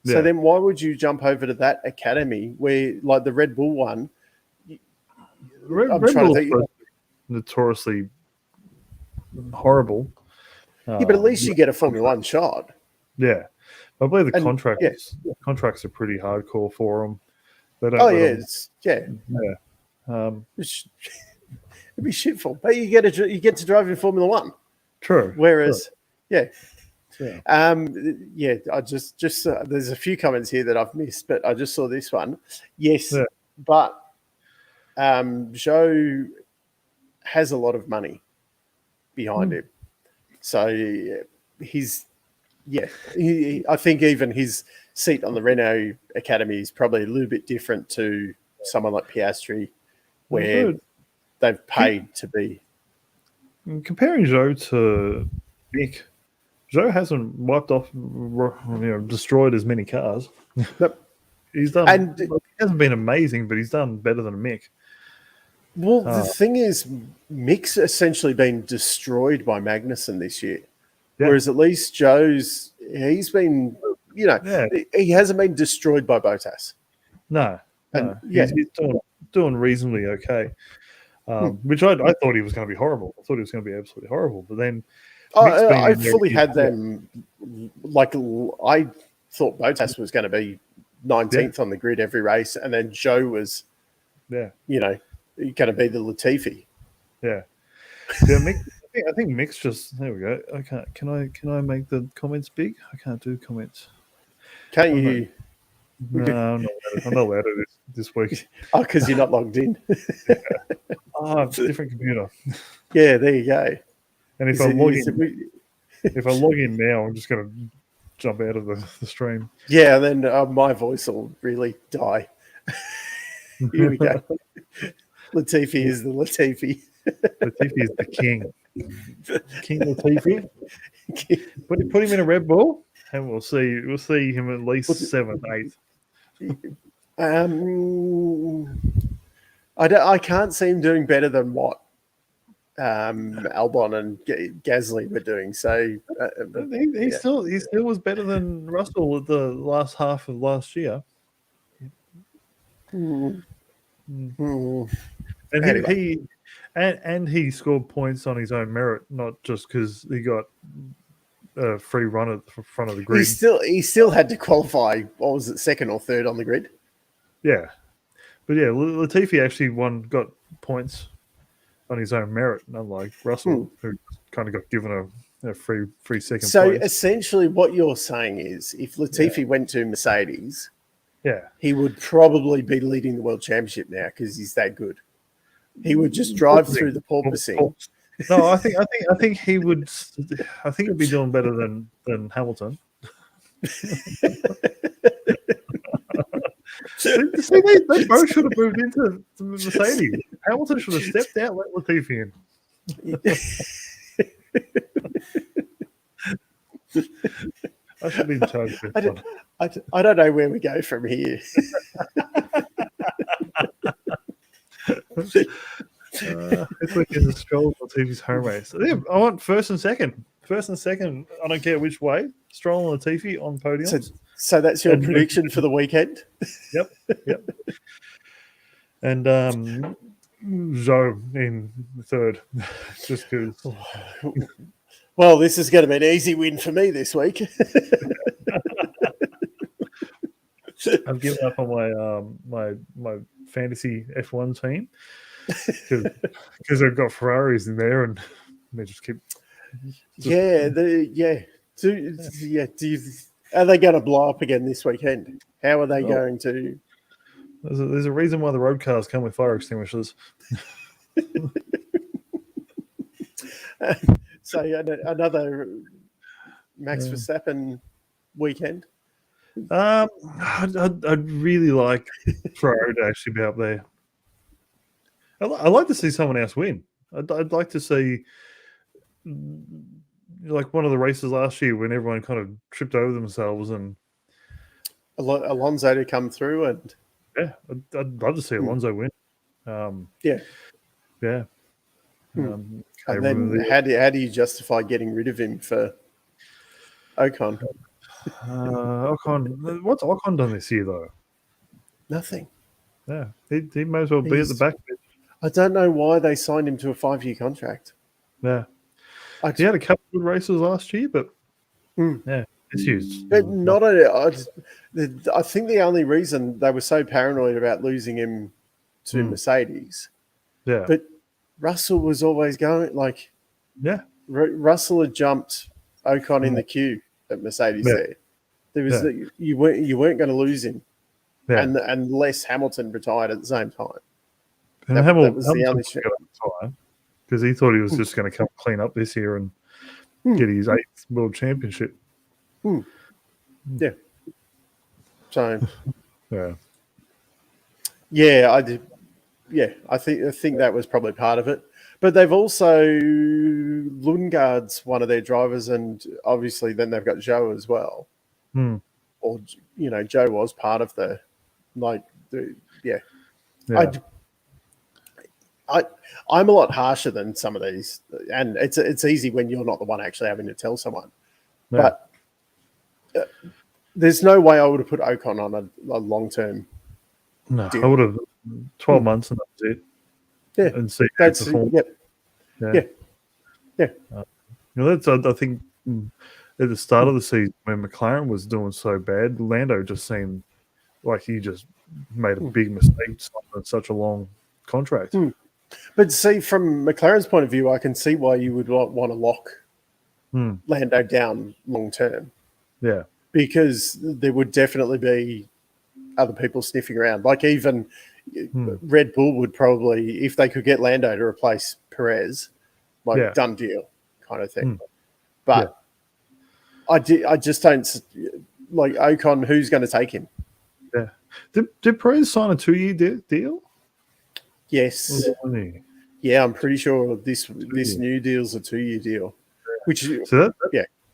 Speaker 1: So then why would you jump over to that academy where, like the Red Bull one,
Speaker 2: Red Bull is notoriously horrible.
Speaker 1: Yeah, but at least you get a Formula One shot.
Speaker 2: Yeah. I believe the contracts are pretty hardcore for them. They don't
Speaker 1: it'd be shitful. But you get to drive in Formula One.
Speaker 2: True.
Speaker 1: Whereas, I just there's a few comments here that I've missed, but I just saw this one. Yes, but Joe has a lot of money behind him, so I think even his seat on the Renault Academy is probably a little bit different to someone like Piastri, where they've paid to be.
Speaker 2: Comparing Joe to Mick, Joe hasn't wiped off, destroyed as many cars. He's done, and he hasn't been amazing, but he's done better than Mick.
Speaker 1: Well, the thing is, Mick's essentially been destroyed by Magnussen this year. Yeah. Whereas at least he's been, he hasn't been destroyed by Bottas.
Speaker 2: No. He's doing reasonably okay, which I thought he was going to be horrible. I thought he was going to be absolutely horrible. But then
Speaker 1: I fully had them, like I thought Bottas was going to be 19th on the grid every race, and then Joe was, going to be the Latifi.
Speaker 2: Yeah. Yeah, Mick. I think Mick's just there. We go. I can't. Can I make the comments big? I can't do comments.
Speaker 1: Can't you?
Speaker 2: No, I'm not allowed to this week.
Speaker 1: Oh, because you're not logged in.
Speaker 2: It's a different computer.
Speaker 1: Yeah, there you go.
Speaker 2: And if I log in now, I'm just going to jump out of the stream.
Speaker 1: Yeah, and then my voice will really die. Here we go. Latifi is the Latifi.
Speaker 2: Latifi is the king. King Latifi. Put him in a Red Bull, and we'll see him at least 7th, 8th.
Speaker 1: I can't see him doing better than what Albon and Gasly were doing. So
Speaker 2: he still was better than Russell at the last half of last year. And anyway. he scored points on his own merit, not just because he got a free run at the front of the grid.
Speaker 1: He still had to qualify. What was it, 2nd or 3rd on the grid?
Speaker 2: Yeah, but Latifi actually got points on his own merit, unlike Russell, who kind of got given a free second.
Speaker 1: So
Speaker 2: place.
Speaker 1: Essentially, what you're saying is, if Latifi went to Mercedes, he would probably be leading the World Championship now because he's that good. He would just drive through the porpoising.
Speaker 2: No, I think he would. I think he'd be doing better than Hamilton. See, they both should have moved into the Mercedes. Hamilton should have stepped out, let Latifi in. I should be in charge of this.
Speaker 1: I don't know where we go from here.
Speaker 2: This week is a Stroll Latifi's home race. Yeah, I want first and second. I don't care which way. Stroll and Latifi on podiums.
Speaker 1: So that's your prediction for the weekend?
Speaker 2: Yep. And Zhou in 3rd, just because.
Speaker 1: Well, this is going to be an easy win for me this week.
Speaker 2: I've given up on my fantasy F1 team because they've got Ferraris in there and they just keep. Are they going to blow up again this weekend? How are they going to? There's a reason why the road cars come with fire extinguishers.
Speaker 1: So another Max Verstappen weekend.
Speaker 2: I'd really like Ferrari to actually be up there. I'd like to see someone else win. I'd like to see like one of the races last year when everyone kind of tripped over themselves, and
Speaker 1: Alonso to come through, and
Speaker 2: I'd love to see Alonso win.
Speaker 1: Yeah.
Speaker 2: And
Speaker 1: then how do you justify getting rid of him for Ocon?
Speaker 2: Ocon, what's Ocon done this year though?
Speaker 1: Nothing.
Speaker 2: Yeah, he may as well be at the back.
Speaker 1: I don't know why they signed him to a 5-year contract.
Speaker 2: Yeah, he had a couple of good races last year, but yeah, this year's
Speaker 1: not. I think the only reason they were so paranoid about losing him to Mercedes, but Russell was always going like, Russell had jumped Ocon in the queue at Mercedes. There was you weren't going to lose him, and unless Hamilton retired at the same time.
Speaker 2: And that was the only time because he thought he was just going to come clean up this year and get his 8th world championship.
Speaker 1: Yeah. So.
Speaker 2: Yeah.
Speaker 1: I did. Yeah, I think that was probably part of it. But they've also Lundgaard's one of their drivers, and obviously then they've got Joe as well. Or Joe was part of the I'm a lot harsher than some of these, and it's easy when you're not the one actually having to tell someone. But there's no way I would have put Ocon on a long-term deal.
Speaker 2: I would have 12 months and that was it.
Speaker 1: Yeah,
Speaker 2: and see
Speaker 1: that's
Speaker 2: that's I think at the start of the season when McLaren was doing so bad, Lando just seemed like he just made a big mistake on such a long contract.
Speaker 1: But see, from McLaren's point of view, I can see why you would want to lock Lando down long term.
Speaker 2: Yeah.
Speaker 1: Because there would definitely be other people sniffing around. Like even Red Bull would probably, if they could get Lando to replace Perez, done deal kind of thing. But I just don't like Ocon. Who's going to take him?
Speaker 2: Yeah. Did Perez sign a 2-year deal?
Speaker 1: Yes. Yeah, I'm pretty sure this new deal's a 2-year deal. Which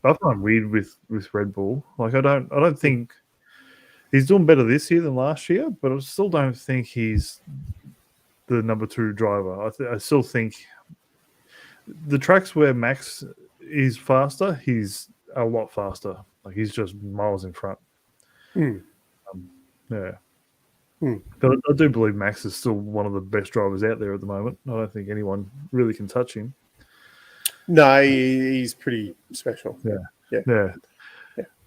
Speaker 2: I find weird with Red Bull. Like I don't think he's doing better this year than last year, but I still don't think he's the number 2 driver. I still think the tracks where Max is faster, he's a lot faster. Like he's just miles in front. But I do believe Max is still one of the best drivers out there at the moment. I don't think anyone really can touch him.
Speaker 1: No, he's pretty special.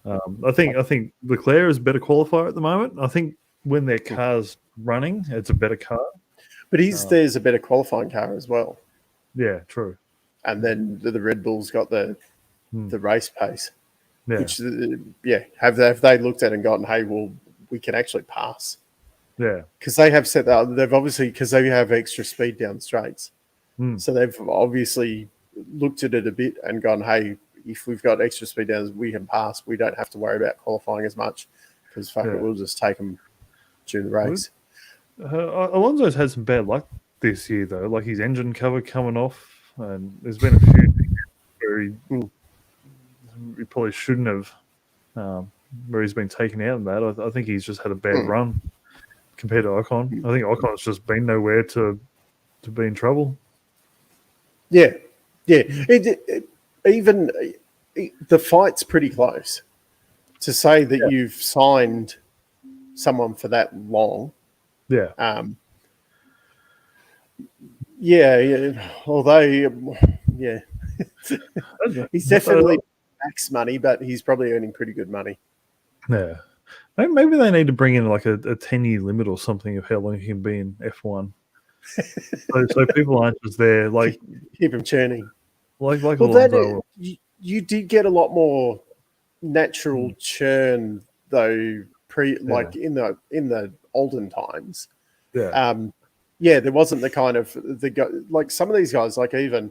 Speaker 2: I think Leclerc is a better qualifier at the moment. I think when their car's running, it's a better car.
Speaker 1: But there's a better qualifying car as well.
Speaker 2: Yeah, true.
Speaker 1: And then the Red Bull's got the race pace.
Speaker 2: Yeah.
Speaker 1: Which have they looked at and gone, hey, well, we can actually pass.
Speaker 2: Yeah.
Speaker 1: Because they have set that, they've obviously, because they have extra speed down straights. So they've obviously looked at it a bit and gone, hey, if we've got extra speed down, we can pass. We don't have to worry about qualifying as much because we'll just take them during the race.
Speaker 2: Alonso's had some bad luck this year, though. Like his engine cover coming off, and there's been a few things where he probably shouldn't have, where he's been taken out in that. I think he's just had a bad run compared to Ocon. I think Ocon's just been nowhere to be in trouble.
Speaker 1: Yeah. Even the fight's pretty close. To say that you've signed someone for that long. Although, he's definitely max money, but he's probably earning pretty good money.
Speaker 2: Yeah. Maybe they need to bring in like a 10-year limit or something of how long he can be in F1. so people aren't just there like
Speaker 1: keep him churning.
Speaker 2: You
Speaker 1: did get a lot more natural churn though in the olden times. There wasn't the kind of like some of these guys, like even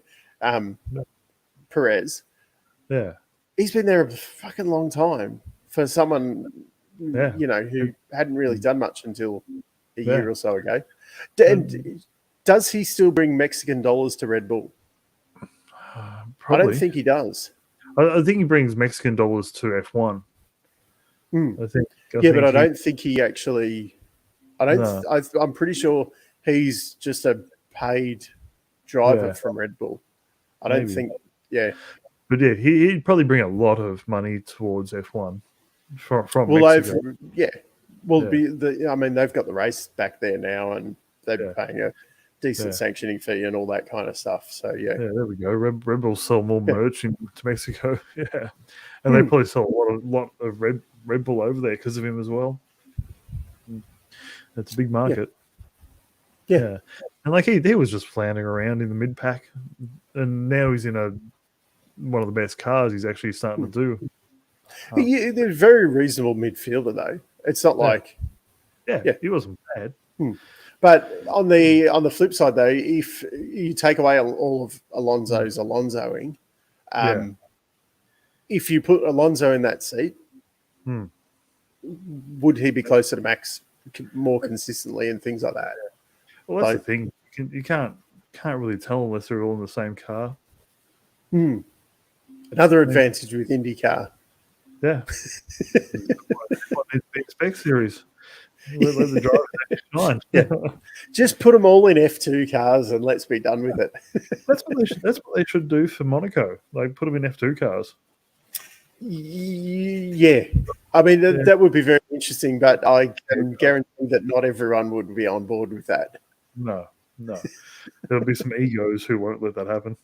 Speaker 1: Perez. He's been there a fucking long time for someone who hadn't really done much until a year or so ago. And Does he still bring Mexican dollars to Red Bull?
Speaker 2: Probably.
Speaker 1: I don't think he does.
Speaker 2: I think he brings Mexican dollars to F1. I think.
Speaker 1: But I don't think he actually.
Speaker 2: No.
Speaker 1: I'm pretty sure he's just a paid driver from Red Bull. I don't think. Yeah.
Speaker 2: But yeah, he'd probably bring a lot of money towards F1 from Mexico.
Speaker 1: I mean, they've got the race back there now, and they'd be paying a decent sanctioning fee and all that kind of stuff. So yeah,
Speaker 2: there we go. Red Bull sell more merch to Mexico, and they probably sell a lot of Red Bull over there because of him as well. It's a big market. Yeah. And like he was just floundering around in the mid pack, and now he's in one of the best cars. He's actually starting to do.
Speaker 1: They're a very reasonable midfielder though. It's not like
Speaker 2: he wasn't bad.
Speaker 1: But on the flip side though, if you take away all of Alonso's Alonsoing, if you put Alonso in that seat, would he be closer to Max more consistently and things like that?
Speaker 2: Well, that's the thing. You can't really tell unless they're all in the same car.
Speaker 1: Another advantage with IndyCar.
Speaker 2: Yeah. Big spec series. Let the drivers shine.
Speaker 1: Just put them all in F2 cars and let's be done with it.
Speaker 2: That's what they should do for Monaco. Like put them in F2 cars.
Speaker 1: Yeah. I mean, that would be very interesting, but I can guarantee that not everyone would be on board with that.
Speaker 2: No. There'll be some egos who won't let that happen.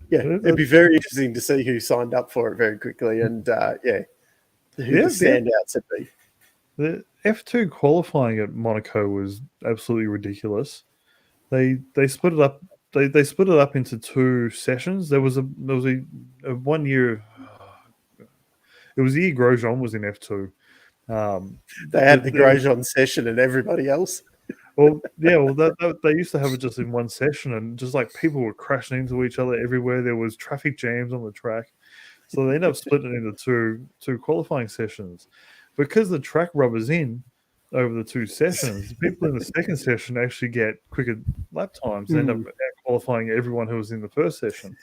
Speaker 1: Yeah, it'd be very interesting to see who signed up for it very quickly and, who the standouts would be.
Speaker 2: The F2 qualifying at Monaco was absolutely ridiculous. They split it up. They split it up into 2 sessions. There was a 1 year. It was the year Grosjean was in F2.
Speaker 1: They had the Grosjean session and everybody else.
Speaker 2: Well, they used to have it just in one session, and just like people were crashing into each other everywhere. There was traffic jams on the track, so they ended up splitting it into two qualifying sessions. Because the track rubbers in over the 2 sessions, people in the second session actually get quicker lap times and end up qualifying everyone who was in the first session.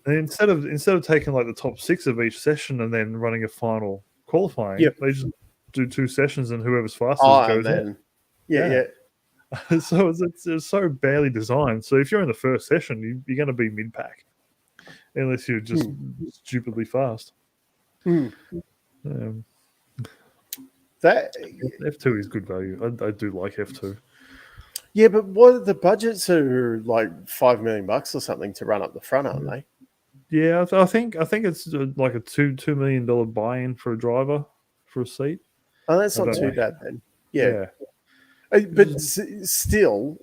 Speaker 2: And instead of taking like the top 6 of each session and then running a final qualifying, they just do 2 sessions and whoever's fastest goes in. Yeah. So it's so badly designed. So if you're in the first session, you're going to be mid-pack unless you're just stupidly fast.
Speaker 1: That
Speaker 2: F2 is good value. I do like F2.
Speaker 1: Yeah, but what the budgets are like $5 million or something to run up the front, aren't they?
Speaker 2: Yeah, I think it's like a $2 million buy-in for a driver for a seat.
Speaker 1: Oh, that's not too bad then. Yeah. But still,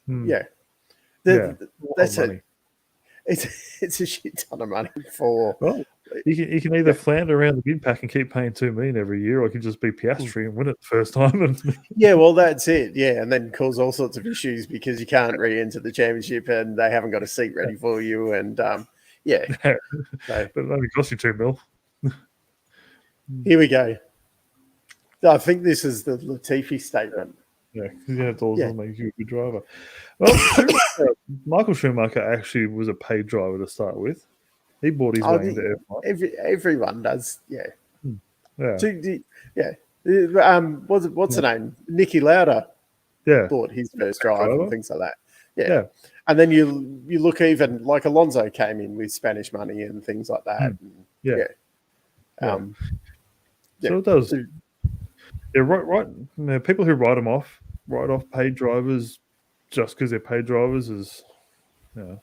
Speaker 1: that's it. It's a shit ton of money for.
Speaker 2: Well, you can either flounder around the mid pack and keep paying $2 million every year, or you can just be Piastri and win it the first time.
Speaker 1: Well, that's it. Yeah, and then cause all sorts of issues because you can't re-enter the championship and they haven't got a seat ready for you. And
Speaker 2: but it only cost you $2 million.
Speaker 1: Here we go. I think this is the Latifi statement.
Speaker 2: Yeah, because you have to make you a good driver. Well, Michael Schumacher actually was a paid driver to start with. He bought his way into F1.
Speaker 1: Everyone does, yeah.
Speaker 2: Yeah.
Speaker 1: What's her name? Niki Lauda.
Speaker 2: Yeah.
Speaker 1: Bought his first drive and things like that. Yeah. And then you look even like Alonso came in with Spanish money and things like that.
Speaker 2: So it does. Yeah, right. You know, people who write off paid drivers just because they're paid drivers is,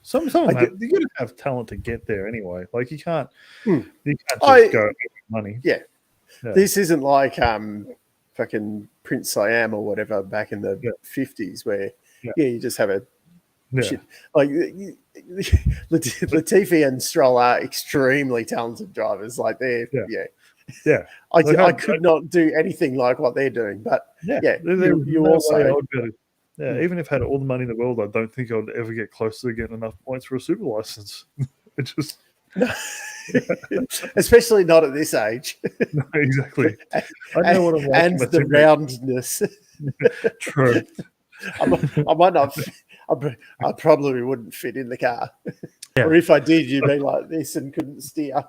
Speaker 2: some of them you got to have talent to get there anyway. Like you can't just go money.
Speaker 1: Yeah. This isn't like fucking Prince Siam or whatever back in the 50s where you just have a shit. Like Latifi and Stroll are extremely talented drivers. Like they're I could not do anything like what they're doing, but you also.
Speaker 2: Even if I had all the money in the world, I don't think I'd ever get close to getting enough points for a super license. It just,
Speaker 1: especially not at this age.
Speaker 2: No, exactly. I know what I'm like.
Speaker 1: And the roundness.
Speaker 2: True.
Speaker 1: I might not. I probably wouldn't fit in the car, or if I did, you'd be like this and couldn't steer.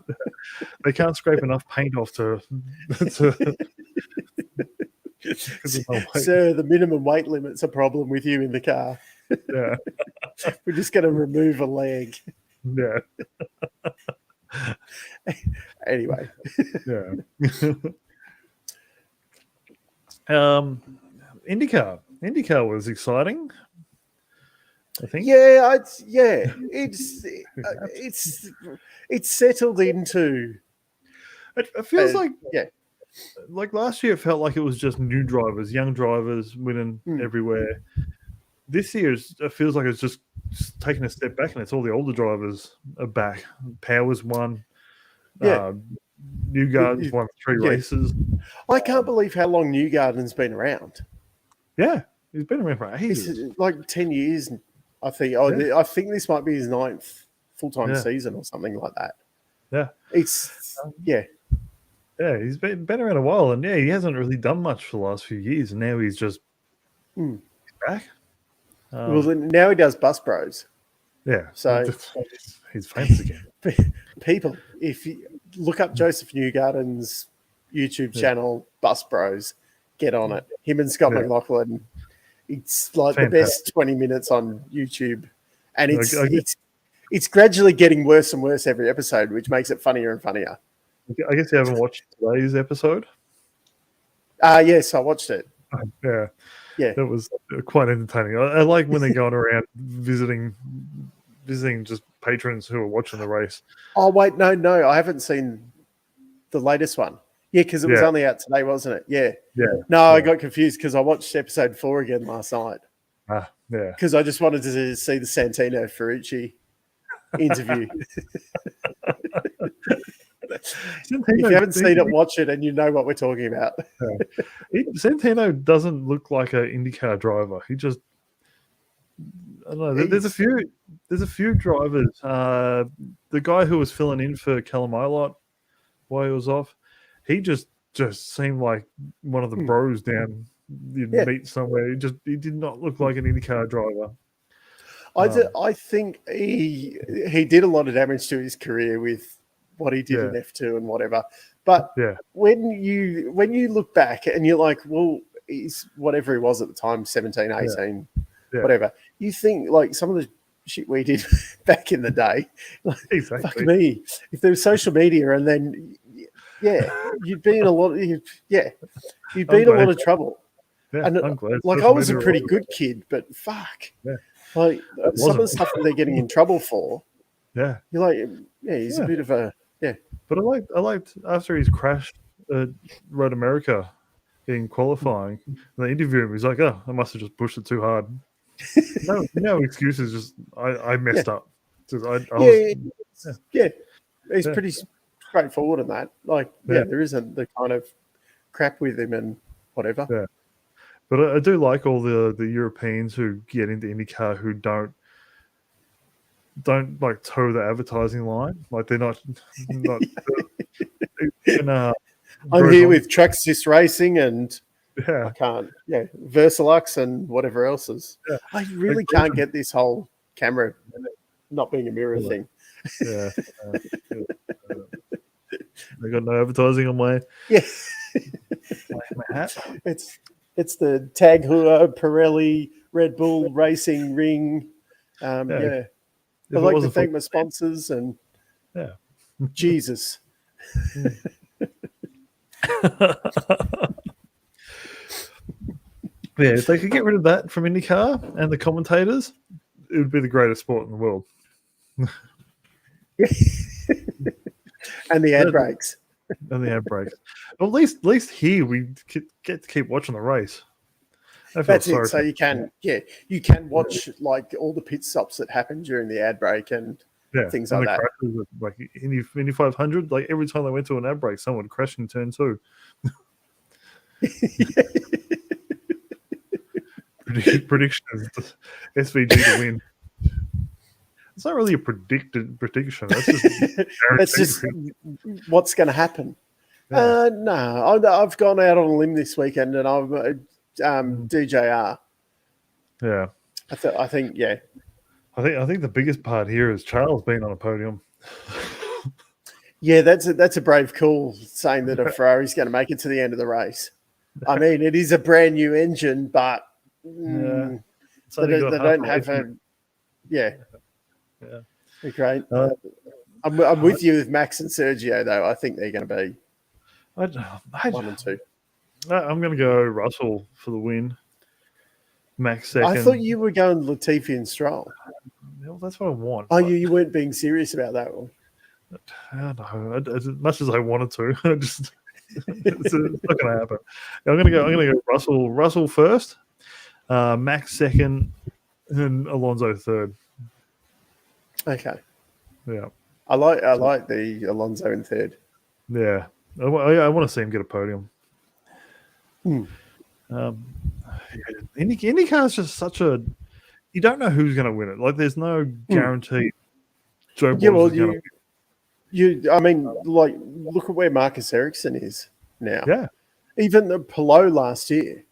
Speaker 2: They can't scrape enough paint off to
Speaker 1: Sir, the minimum weight limit's a problem with you in the car.
Speaker 2: Yeah.
Speaker 1: We're just going to remove a leg.
Speaker 2: Yeah.
Speaker 1: Anyway.
Speaker 2: Yeah. IndyCar was exciting, I think.
Speaker 1: Yeah, it's settled into.
Speaker 2: It feels like last year. It felt like it was just new drivers, young drivers winning everywhere. This year, it feels like it's just taking a step back, and it's all the older drivers are back. Powers won.
Speaker 1: Yeah.
Speaker 2: Newgarden's won 3 races.
Speaker 1: I can't believe how long Newgarden's been around.
Speaker 2: Yeah, he's been around for ages.
Speaker 1: It's like 10 years, I think. I think this might be his 9th full-time season or something like that.
Speaker 2: Yeah.
Speaker 1: Yeah,
Speaker 2: he's been around a while, and he hasn't really done much for the last few years, and now he's just back.
Speaker 1: Well, now he does Bus Bros.
Speaker 2: Yeah.
Speaker 1: So
Speaker 2: he's famous again.
Speaker 1: People, if you look up Joseph Newgarden's YouTube channel, Bus Bros, get on it. Him and Scott McLaughlin. It's like the best 20 minutes on YouTube. And it's gradually getting worse and worse every episode, which makes it funnier and funnier.
Speaker 2: I guess you haven't watched today's episode?
Speaker 1: Yes, I watched it.
Speaker 2: Yeah.
Speaker 1: Yeah.
Speaker 2: That was quite entertaining. I like when they're going around visiting just patrons who are watching the race.
Speaker 1: Oh, wait, no, I haven't seen the latest one. Yeah, because it was only out today, wasn't it? Yeah.
Speaker 2: Yeah.
Speaker 1: No, I got confused because I watched episode 4 again last night.
Speaker 2: Yeah.
Speaker 1: Because I just wanted to see the Santino Ferrucci interview. If you haven't seen it, watch it, and you know what we're talking about.
Speaker 2: Santino doesn't look like an IndyCar driver. He just, I don't know. There's a few drivers. The guy who was filling in for Callum Ilott while he was off, he just seemed like one of the bros down you'd meet somewhere. He did not look like an IndyCar driver.
Speaker 1: I think he did a lot of damage to his career with what he did in F2 and whatever. But when you look back and you're like, well, he's whatever he was at the time, 17, 18, whatever. You think like some of the shit we did back in the day, like,
Speaker 2: exactly.
Speaker 1: Fuck me. If there was social media and then you'd be in a lot of you'd be in a lot of trouble.
Speaker 2: Yeah,
Speaker 1: and
Speaker 2: I'm glad.
Speaker 1: Like I was a pretty good kid, but fuck.
Speaker 2: Yeah.
Speaker 1: Like some of the stuff that they're getting in trouble for.
Speaker 2: Yeah.
Speaker 1: You're like, he's a bit of a
Speaker 2: But I liked after he's crashed at Road America in qualifying, they interviewed him. He's like, "Oh, I must have just pushed it too hard." No excuses. Just I messed up. He's
Speaker 1: pretty straightforward in that. Like, there isn't the kind of crap with him and whatever.
Speaker 2: Yeah. But I do like all the Europeans who get into IndyCar who don't like toe the advertising line. Like they're not
Speaker 1: I'm here with Traxxas Racing and
Speaker 2: I
Speaker 1: can't Versalux and whatever else is. Yeah. I really can't get this whole camera not being a mirror thing.
Speaker 2: Yeah. I got no advertising on my hat.
Speaker 1: It's the Tag Heuer, Pirelli, Red Bull Racing Ring. I like to thank my sponsors and Jesus.
Speaker 2: If they could get rid of that from IndyCar and the commentators, it would be the greatest sport in the world.
Speaker 1: And the ad breaks.
Speaker 2: And the ad breaks. Well, at least here we get to keep watching the race.
Speaker 1: That's it. So you can watch like all the pit stops that happen during the ad break and things like that.
Speaker 2: Like Indy 500, like every time they went to an ad break, someone would crash in turn 2. Predictions: SVG to win. It's not really a prediction. That's just
Speaker 1: what's going to happen.
Speaker 2: Yeah.
Speaker 1: No, I've gone out on a limb this weekend, and I've DJR.
Speaker 2: Yeah.
Speaker 1: I think, yeah.
Speaker 2: I think the biggest part here is Charles being on a podium.
Speaker 1: Yeah, that's a brave call, saying that a Ferrari's going to make it to the end of the race. I mean, it is a brand new engine, but
Speaker 2: Yeah. It's
Speaker 1: they
Speaker 2: only got half
Speaker 1: don't
Speaker 2: a
Speaker 1: have
Speaker 2: race.
Speaker 1: a. Yeah.
Speaker 2: Yeah.
Speaker 1: Great. I'm with you with Max and Sergio, though. I think they're going to be 1 and 2.
Speaker 2: I'm going to go Russell for the win. Max second.
Speaker 1: I thought you were going Latifi and Stroll.
Speaker 2: Well, that's what I want.
Speaker 1: Oh, you weren't being serious about that one.
Speaker 2: I don't know. As much as I wanted to, it's not going to happen. I'm going to go Russell first, Max second, and Alonso third.
Speaker 1: Okay.
Speaker 2: Yeah.
Speaker 1: I like the Alonso in third.
Speaker 2: Yeah. I want to see him get a podium. IndyCar is just such a. You don't know who's going to win it. Like, there's no guarantee. Joe Bottas is going to.
Speaker 1: I mean, like, look at where Marcus Ericsson is now.
Speaker 2: Yeah.
Speaker 1: Even the Pelot last year,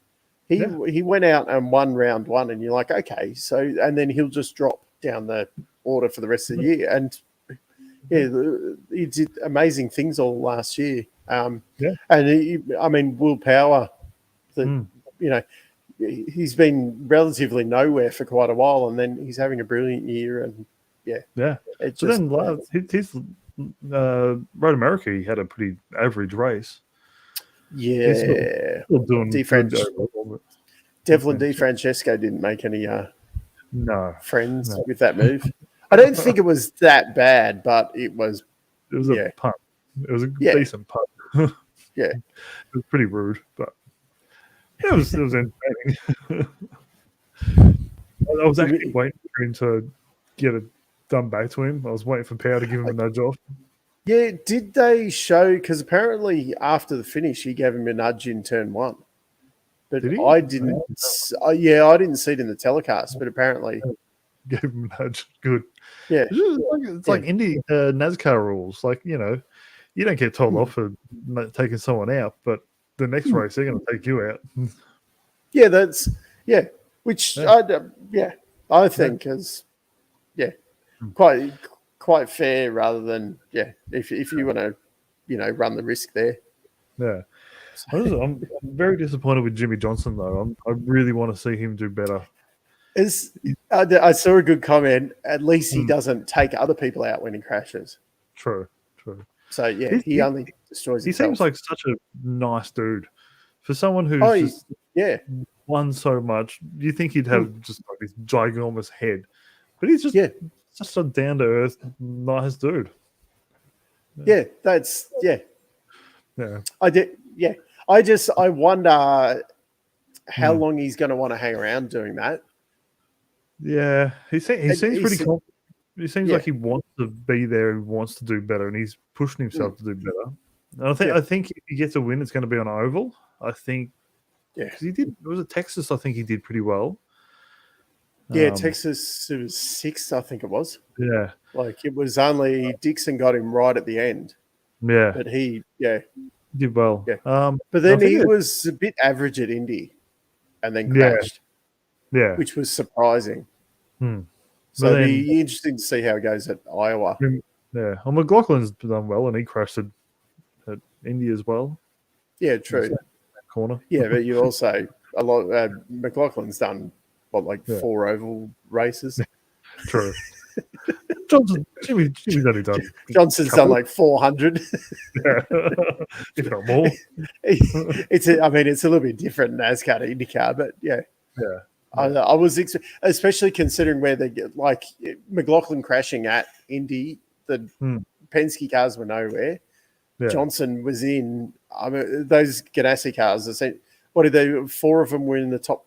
Speaker 1: he went out and won round 1, and you're like, okay, so, and then he'll just drop down the order for the rest of the year. And he did amazing things all last year. And Will Power, he's been relatively nowhere for quite a while, and then he's having a brilliant year. And
Speaker 2: his Road America, he had a pretty average race.
Speaker 1: Yeah,
Speaker 2: he's still doing
Speaker 1: Devlin DiFrancesco didn't make any friends with that move. I don't think it was that bad, but it was.
Speaker 2: It was a punt. It was a decent punt.
Speaker 1: Yeah,
Speaker 2: it was pretty rude, but it was entertaining. I was actually waiting for him to get it done back to him. I was waiting for Power to give him a nudge off.
Speaker 1: Yeah, did they show? Because apparently after the finish, he gave him a nudge in turn 1. But I didn't. I didn't see it in the telecast. But apparently,
Speaker 2: gave him a nudge. Good.
Speaker 1: Yeah,
Speaker 2: it's like Indy NASCAR rules. Like, you don't get told off for taking someone out, but the next race they're going to take you out.
Speaker 1: Which I think is quite fair, rather than if you want to run the risk there.
Speaker 2: Yeah. I'm very disappointed with Jimmy Johnson, though. I really want to see him do better.
Speaker 1: I saw a good comment. At least he doesn't take other people out when he crashes.
Speaker 2: True.
Speaker 1: So he only destroys himself.
Speaker 2: He seems like such a nice dude. For someone who's won so much, you think he'd have just like this ginormous head, but he's just a down to earth, nice dude.
Speaker 1: Yeah. I wonder how long he's going to want to hang around doing that.
Speaker 2: Yeah, he seems pretty confident. He seems like he wants to be there and wants to do better, and he's pushing himself to do better. And I think if he gets a win, it's going to be on oval. I think, because he did. It was at Texas. I think he did pretty well.
Speaker 1: Yeah, Texas, it was 6th, I think it was.
Speaker 2: Yeah,
Speaker 1: like it was only Dixon got him right at the end.
Speaker 2: Yeah,
Speaker 1: but he
Speaker 2: did well.
Speaker 1: Yeah, but then he was a bit average at Indy, and then crashed.
Speaker 2: Yeah,
Speaker 1: which was surprising. So it'd be interesting to see how it goes at Iowa.
Speaker 2: Yeah, well, McLaughlin's done well, and he crashed at Indy as well.
Speaker 1: Yeah, true.
Speaker 2: Corner.
Speaker 1: Yeah, but you also McLaughlin's done 4 oval races.
Speaker 2: True. Jimmy's only done.
Speaker 1: Johnson's done like 400.
Speaker 2: If not more.
Speaker 1: It's a little bit different NASCAR to IndyCar, but yeah. I was especially considering where they get like McLaughlin crashing at Indy, the Penske cars were nowhere. Yeah. Johnson was in. Those Ganassi cars. What did they? 4 of them were in the top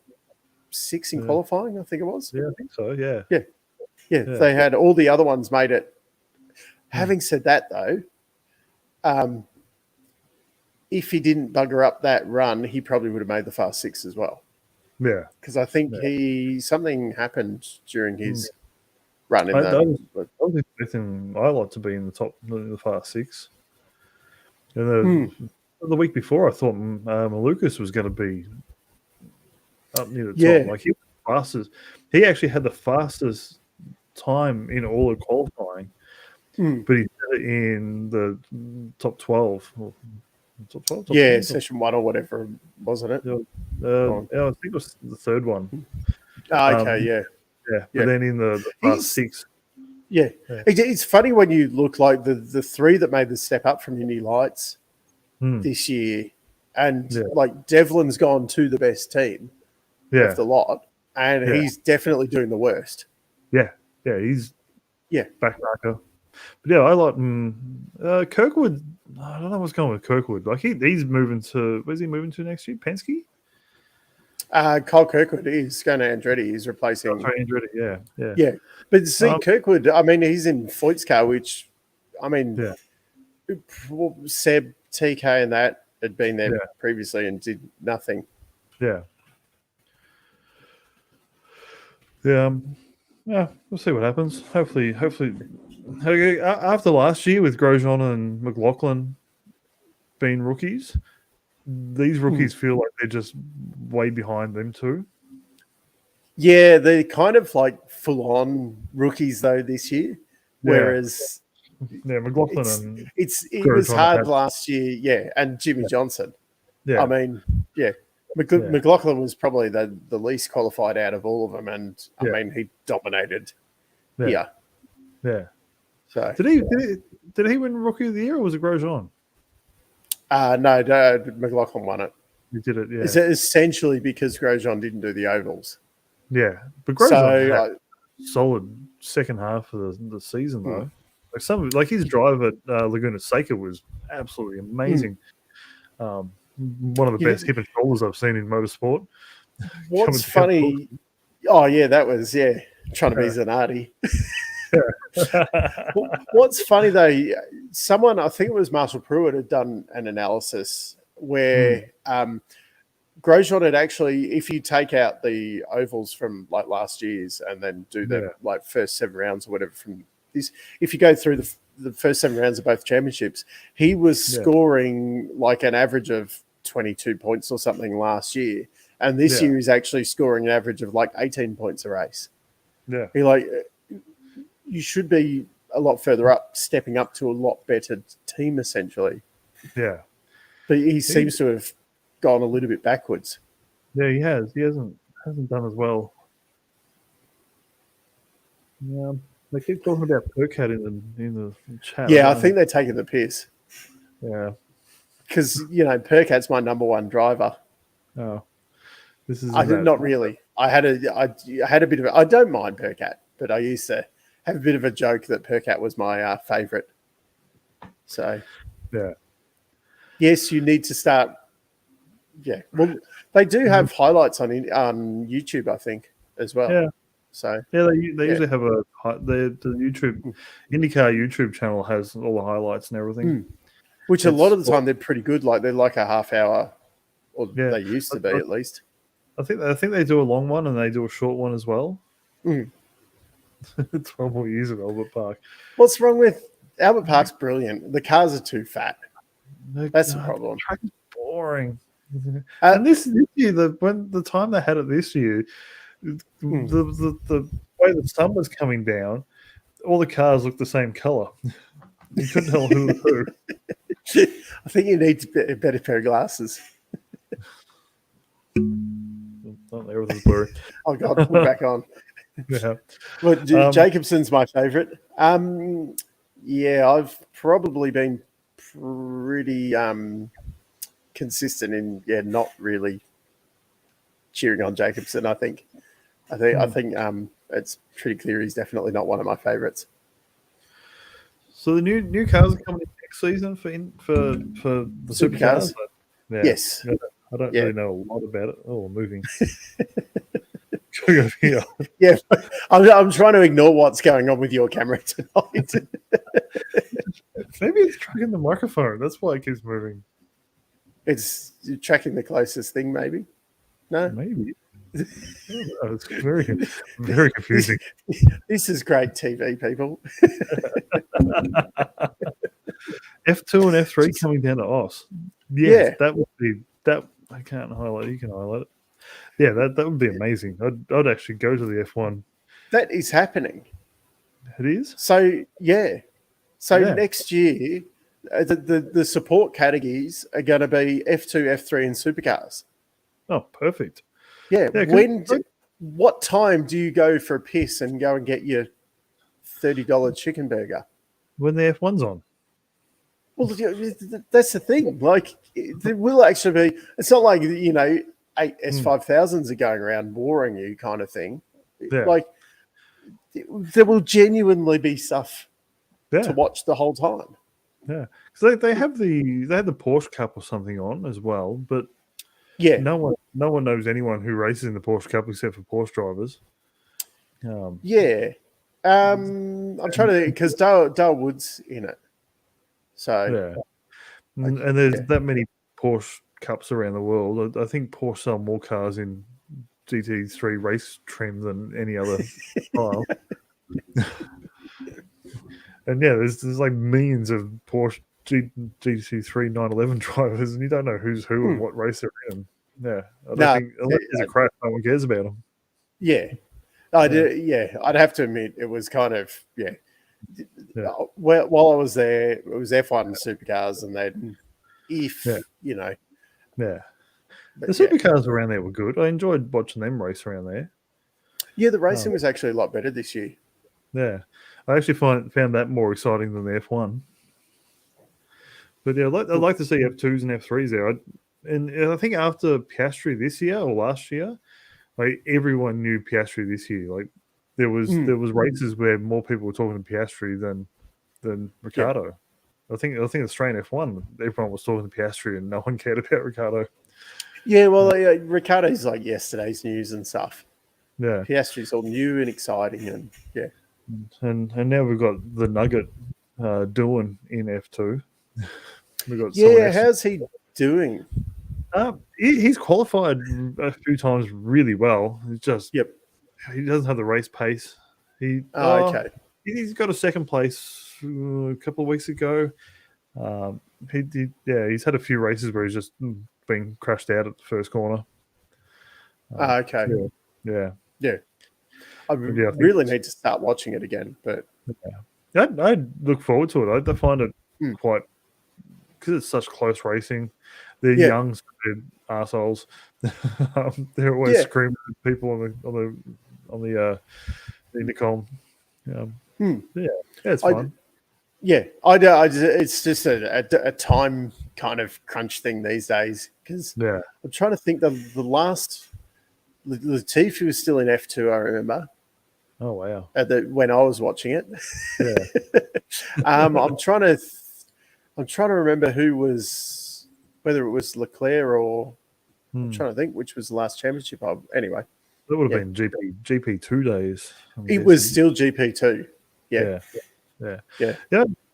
Speaker 1: 6 in qualifying. I think it was.
Speaker 2: Yeah, I think so. Yeah.
Speaker 1: Yeah. They had all the other ones made it. Having said that, though, if he didn't bugger up that run, he probably would have made the Fast 6 as well.
Speaker 2: Yeah,
Speaker 1: because I think something happened during his run. That
Speaker 2: was the best thing I like to be in the top, the Fast 6. And the week before, I thought Lucas was going to be up near the top. Like he was fastest. He actually had the fastest time in all of qualifying, but he did it in the top 12. Top 12? Top 10?
Speaker 1: Session 1 or whatever, wasn't it?
Speaker 2: I think it was the third one.
Speaker 1: Okay,
Speaker 2: But then in the last 6.
Speaker 1: Yeah. It's funny when you look like the 3 that made the step up from Indy Lights this year, and like Devlin's gone to the best team of the lot, and he's definitely doing the worst.
Speaker 2: He's backmarker. But I like Kirkwood. I don't know what's going on with Kirkwood. Like he's moving to, where's he moving to next year? Penske?
Speaker 1: Kyle Kirkwood is going to Andretti. He's replacing
Speaker 2: Andretti.
Speaker 1: Yeah. But see, Kirkwood, I mean, he's in Foyt's car, which, I mean, Seb, TK and that had been there previously and did nothing.
Speaker 2: Yeah, we'll see what happens. Hopefully, after last year with Grosjean and McLaughlin being rookies, these rookies feel like they're just way behind them too.
Speaker 1: Yeah, they're kind of like full-on rookies though this year, whereas
Speaker 2: McLaughlin
Speaker 1: it was hard last year. And Jimmy Johnson. I mean, McLaughlin was probably the least qualified out of all of them, and I mean he dominated here.
Speaker 2: Yeah.
Speaker 1: So
Speaker 2: did he win Rookie of the Year or was it Grosjean?
Speaker 1: No, McLaughlin won it.
Speaker 2: He did it. Yeah.
Speaker 1: It's essentially because Grosjean didn't do the ovals.
Speaker 2: Yeah, but Grosjean had a solid second half of the season though. Like his drive at Laguna Seca was absolutely amazing. One of the best hip and shoulders I've seen in motorsport.
Speaker 1: What's funny? Oh yeah, that was trying to be Zanardi. What's funny though, someone, I think it was Marshall Pruitt, had done an analysis where Grosjean had actually, if you take out the ovals from like last year's and then do the like first 7 rounds or whatever from this, if you go through the first 7 rounds of both championships, he was scoring like an average of 22 points or something last year, and this year he's actually scoring an average of like 18 points a race. Yeah, you should be a lot further up, stepping up to a lot better team essentially. Yeah, but he seems to have gone a little bit backwards.
Speaker 2: Yeah, he has. He hasn't done as well. Yeah, they keep talking about Percat in the chat.
Speaker 1: Yeah, I think they're taking the piss.
Speaker 2: Yeah,
Speaker 1: because Percat's my number one driver.
Speaker 2: Oh, this is
Speaker 1: not really. I had a bit of I don't mind Percat, but I used to have a bit of a joke that Percat was my favorite. So, yes, you need to start. Yeah, well, they do have highlights on YouTube, I think, as well.
Speaker 2: Yeah.
Speaker 1: So
Speaker 2: they usually have the YouTube IndyCar YouTube channel has all the highlights and everything.
Speaker 1: Which a lot of the time they're pretty good. Like they're like a half hour, or they used to be at least.
Speaker 2: I think they do a long one and they do a short one as well. 12 more years at Albert Park.
Speaker 1: What's wrong with Albert Park's? Brilliant. The cars are too fat. That's the problem.
Speaker 2: The track is boring. And this year, the time they had it this year, the way the sun was coming down, all the cars looked the same color. You couldn't tell who was who.
Speaker 1: I think you need a better pair of glasses.
Speaker 2: Not there with the blur.
Speaker 1: Oh God, put it back on.
Speaker 2: Yeah.
Speaker 1: But Jacobson's my favorite. I've probably been pretty consistent in not really cheering on Jacobson. I think it's pretty clear he's definitely not one of my favorites.
Speaker 2: So the new cars are coming next season for the supercars.
Speaker 1: Yes,
Speaker 2: I don't really know a lot about it. Oh, moving.
Speaker 1: Yeah, I'm trying to ignore what's going on with your camera tonight.
Speaker 2: Maybe it's tracking the microphone. That's why it keeps moving.
Speaker 1: It's tracking the closest thing, maybe. No,
Speaker 2: maybe. It's very, very confusing.
Speaker 1: This is great TV, people.
Speaker 2: F2 and F3 coming down to us. Yeah, that would be that. I can't highlight. You can highlight it. Yeah, that would be amazing. I'd actually go to the F1.
Speaker 1: That is happening.
Speaker 2: It is?
Speaker 1: So, yeah. So
Speaker 2: Yeah.
Speaker 1: next year, the support categories are going to be F2, F3, and supercars.
Speaker 2: Oh, perfect.
Speaker 1: Yeah.
Speaker 2: Yeah,
Speaker 1: What time do you go for a piss and go and get your $30 chicken burger?
Speaker 2: when the F1's on.
Speaker 1: Well, that's the thing. Like, there will actually be. It's not like, you know, 8 S5000s are going around boring you kind of thing.
Speaker 2: Yeah.
Speaker 1: Like, there will genuinely be stuff
Speaker 2: Yeah.
Speaker 1: to watch the whole time.
Speaker 2: Yeah, because they have the Porsche Cup or something on as well, but
Speaker 1: Yeah,
Speaker 2: no one knows anyone who races in the Porsche Cup except for Porsche drivers.
Speaker 1: yeah. I'm trying to think because Dale Wood's in it. So
Speaker 2: yeah, and there's that many Porsche Cups around the world. I think Porsche sell more cars in GT3 race trim than any other style. And yeah, there's like millions of Porsche GT3 911 drivers, and you don't know who's who and what race they're in. Yeah, I don't think unless there's a crash, no one cares about them.
Speaker 1: Yeah, I'd have to admit it was kind of Well, while I was there, it was F1 and supercars, and then you know,
Speaker 2: the supercars around there were good. I enjoyed watching them race around there.
Speaker 1: Yeah, the racing was actually a lot better this year.
Speaker 2: Yeah, I actually found that more exciting than the F1. But yeah, I'd like to see F2s and F3s there. And I think after Piastri this year or last year, like everyone knew Piastri this year. Like there was races where more people were talking to Piastri than Ricciardo. Yeah. I think Australian F1, everyone was talking to Piastri and no one cared about Ricciardo.
Speaker 1: Yeah, well, Ricciardo's like yesterday's news and stuff.
Speaker 2: Yeah,
Speaker 1: Piastri's all new and exciting, and
Speaker 2: and now we've got the Nugget doing in F2. We've got
Speaker 1: how's he doing?
Speaker 2: He's qualified a few times really well. It's just he doesn't have the race pace. Okay. He's got a second place a couple of weeks ago. He's had a few races where he's just been crashed out at the first corner.
Speaker 1: Okay.
Speaker 2: Yeah.
Speaker 1: I really need to start watching it again, but
Speaker 2: I look forward to it. I find it quite, because it's such close racing. They're young, so they're assholes. They're always screaming at people on the intercom. It's fun.
Speaker 1: It's just a time kind of crunch thing these days, because I'm trying to think the last Latifi was still in F2. I remember.
Speaker 2: Oh wow!
Speaker 1: When I was watching it, I'm trying to remember whether it was Leclerc or I'm trying to think which was the last championship. Anyway,
Speaker 2: that would have been GP 2 days.
Speaker 1: It was still GP2. Yeah.
Speaker 2: I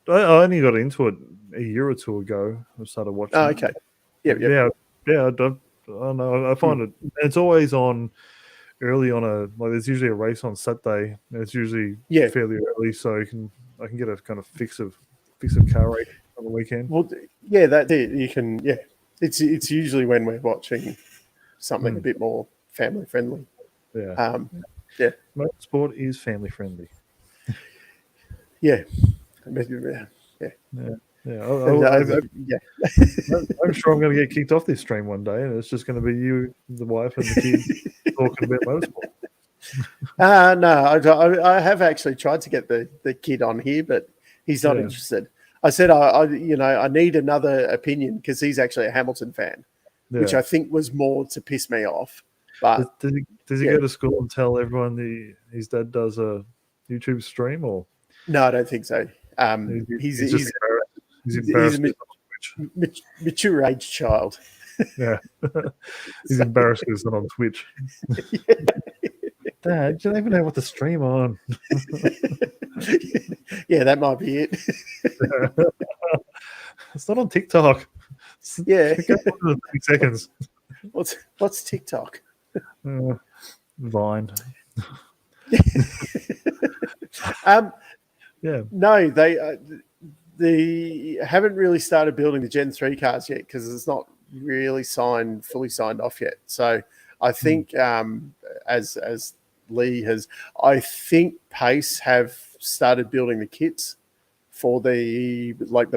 Speaker 2: only got into it a year or two ago. I started watching.
Speaker 1: Oh, okay.
Speaker 2: I don't know. I find it. It's always on early on there's usually a race on Saturday. And it's usually fairly early, so I can get a kind of fix of car race on the weekend.
Speaker 1: Well, you can. Yeah, it's usually when we're watching something a bit more family friendly.
Speaker 2: Yeah. Motorsport is family friendly.
Speaker 1: Yeah.
Speaker 2: I'm sure I'm going to get kicked off this stream one day, and it's just going to be you, the wife, and the kids talking about motorsport.
Speaker 1: No, I have actually tried to get the kid on here, but he's not interested. I said I need another opinion because he's actually a Hamilton fan, which I think was more to piss me off. But
Speaker 2: does he go to school and tell everyone his dad does a YouTube stream, or?
Speaker 1: No, I don't think so. He's embarrassed. He's a mature age child.
Speaker 2: Yeah, he's embarrassed because he's not on Twitch. Dad, you don't even know what to stream on.
Speaker 1: Yeah, that might be it.
Speaker 2: It's not on TikTok.
Speaker 1: Yeah,
Speaker 2: 30 seconds.
Speaker 1: What's TikTok?
Speaker 2: Vine.
Speaker 1: No, they haven't really started building the Gen 3 cars yet because it's not really fully signed off yet. So I think as Lee has, I think Pace have started building the kits for the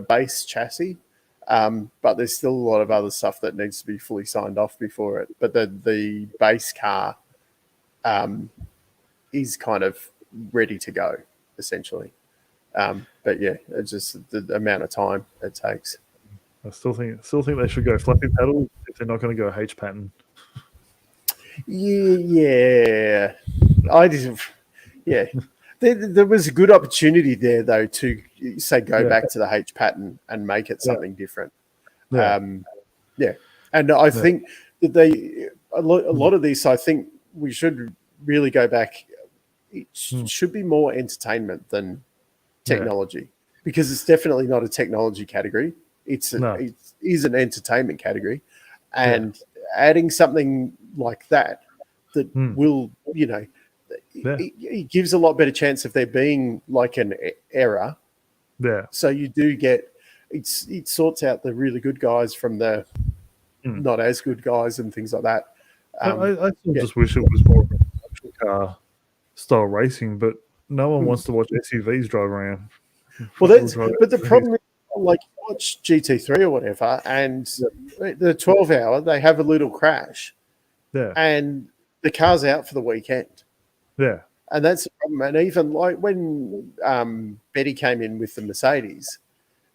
Speaker 1: base chassis, but there's still a lot of other stuff that needs to be fully signed off before it. But the base car is kind of ready to go, essentially. But yeah, it's just the amount of time it takes.
Speaker 2: I still think they should go flappy paddle if they're not going to go H pattern.
Speaker 1: Yeah. Yeah. There was a good opportunity there, though, to say go back to the H pattern and make it something different.
Speaker 2: Yeah.
Speaker 1: And I think that a lot of this, I think we should really go back. It should be more entertainment than technology, because it's definitely not a technology category. It is an entertainment category, and adding something like that will, it gives a lot better chance of there being like an error.
Speaker 2: Yeah.
Speaker 1: So you do get it sorts out the really good guys from the not as good guys and things like that.
Speaker 2: I just wish it was more production car style racing, but no one wants to watch SUVs drive around.
Speaker 1: Well, but the problem is, like, watch GT3 or whatever, and the 12-hour, they have a little crash, and the car's out for the weekend.
Speaker 2: Yeah.
Speaker 1: And that's the problem. And even like when Betty came in with the Mercedes,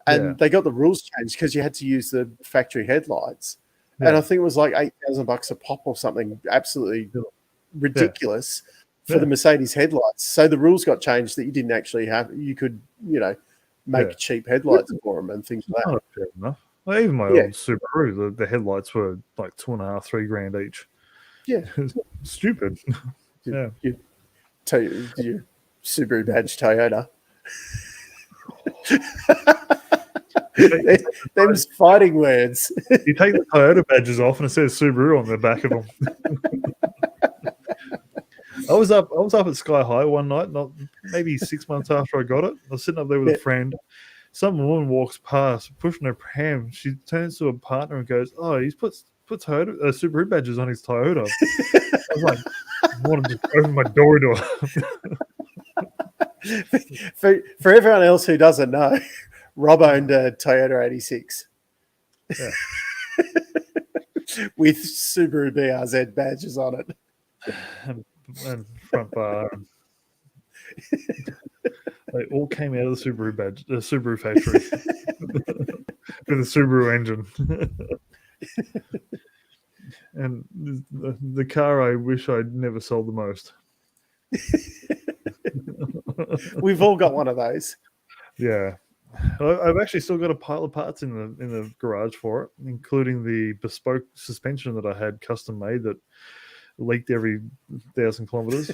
Speaker 1: and they got the rules changed because you had to use the factory headlights. Yeah. And I think it was like $8,000 a pop or something absolutely ridiculous for the Mercedes headlights. So the rules got changed that you didn't actually have, you could, make cheap headlights for them and things like that.
Speaker 2: Not fair enough. Like, even my old Subaru, the headlights were like $2,500, $3,000 each.
Speaker 1: Yeah.
Speaker 2: Stupid.
Speaker 1: Your Subaru badge Toyota. Them's fighting words.
Speaker 2: You take the Toyota badges off and it says Subaru on the back of them. I was up at Sky High one night, not maybe 6 months after I got it. I was sitting up there with a friend. Some woman walks past, pushing her pram. She turns to her partner and goes, "Oh, he's put Toyota Subaru badges on his Toyota." I was like, I wanted to open my door to her.
Speaker 1: For everyone else who doesn't know, Rob owned a Toyota 86 with Subaru BRZ badges on it.
Speaker 2: And front bar. They all came out of the Subaru factory with a Subaru engine. And the car I wish I'd never sold the most.
Speaker 1: We've all got one of those.
Speaker 2: Yeah. I've actually still got a pile of parts in the garage for it, including the bespoke suspension that I had custom made that leaked every 1,000 kilometers.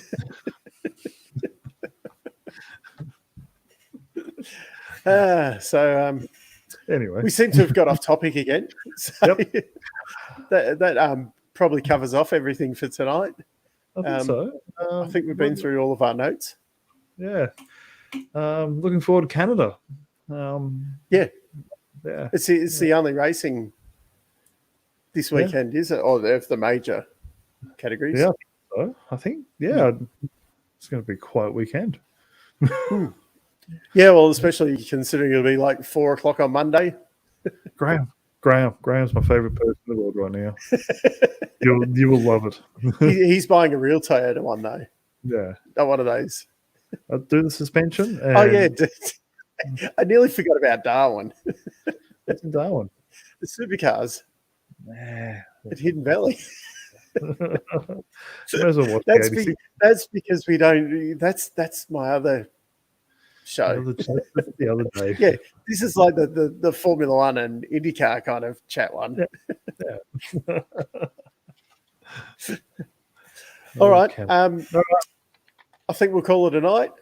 Speaker 1: Anyway, we seem to have got off topic again. So that probably covers off everything for tonight.
Speaker 2: I think so.
Speaker 1: I think we've been through all of our notes.
Speaker 2: Yeah. Looking forward to Canada.
Speaker 1: It's the only racing this weekend, is it? Or of the major categories?
Speaker 2: Yeah, I think it's going to be a quiet weekend.
Speaker 1: Yeah, well, especially considering it'll be like 4:00 on Monday.
Speaker 2: Graham's my favorite person in the world right now. You will love it.
Speaker 1: He's buying a real Toyota one though.
Speaker 2: Yeah,
Speaker 1: not one of those.
Speaker 2: I'll do the suspension. And...
Speaker 1: Oh yeah, I nearly forgot about Darwin.
Speaker 2: What's in Darwin?
Speaker 1: The supercars at Hidden Valley. That's because we don't. That's my other show.
Speaker 2: The other day.
Speaker 1: Yeah, this is like the Formula One and IndyCar kind of chat one.
Speaker 2: Yeah.
Speaker 1: All right. I think we'll call it a night.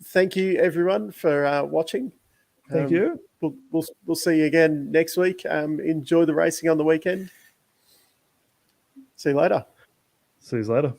Speaker 1: Thank you, everyone, for watching.
Speaker 2: Thank you.
Speaker 1: We'll see you again next week. Enjoy the racing on the weekend. See you later.
Speaker 2: See you later.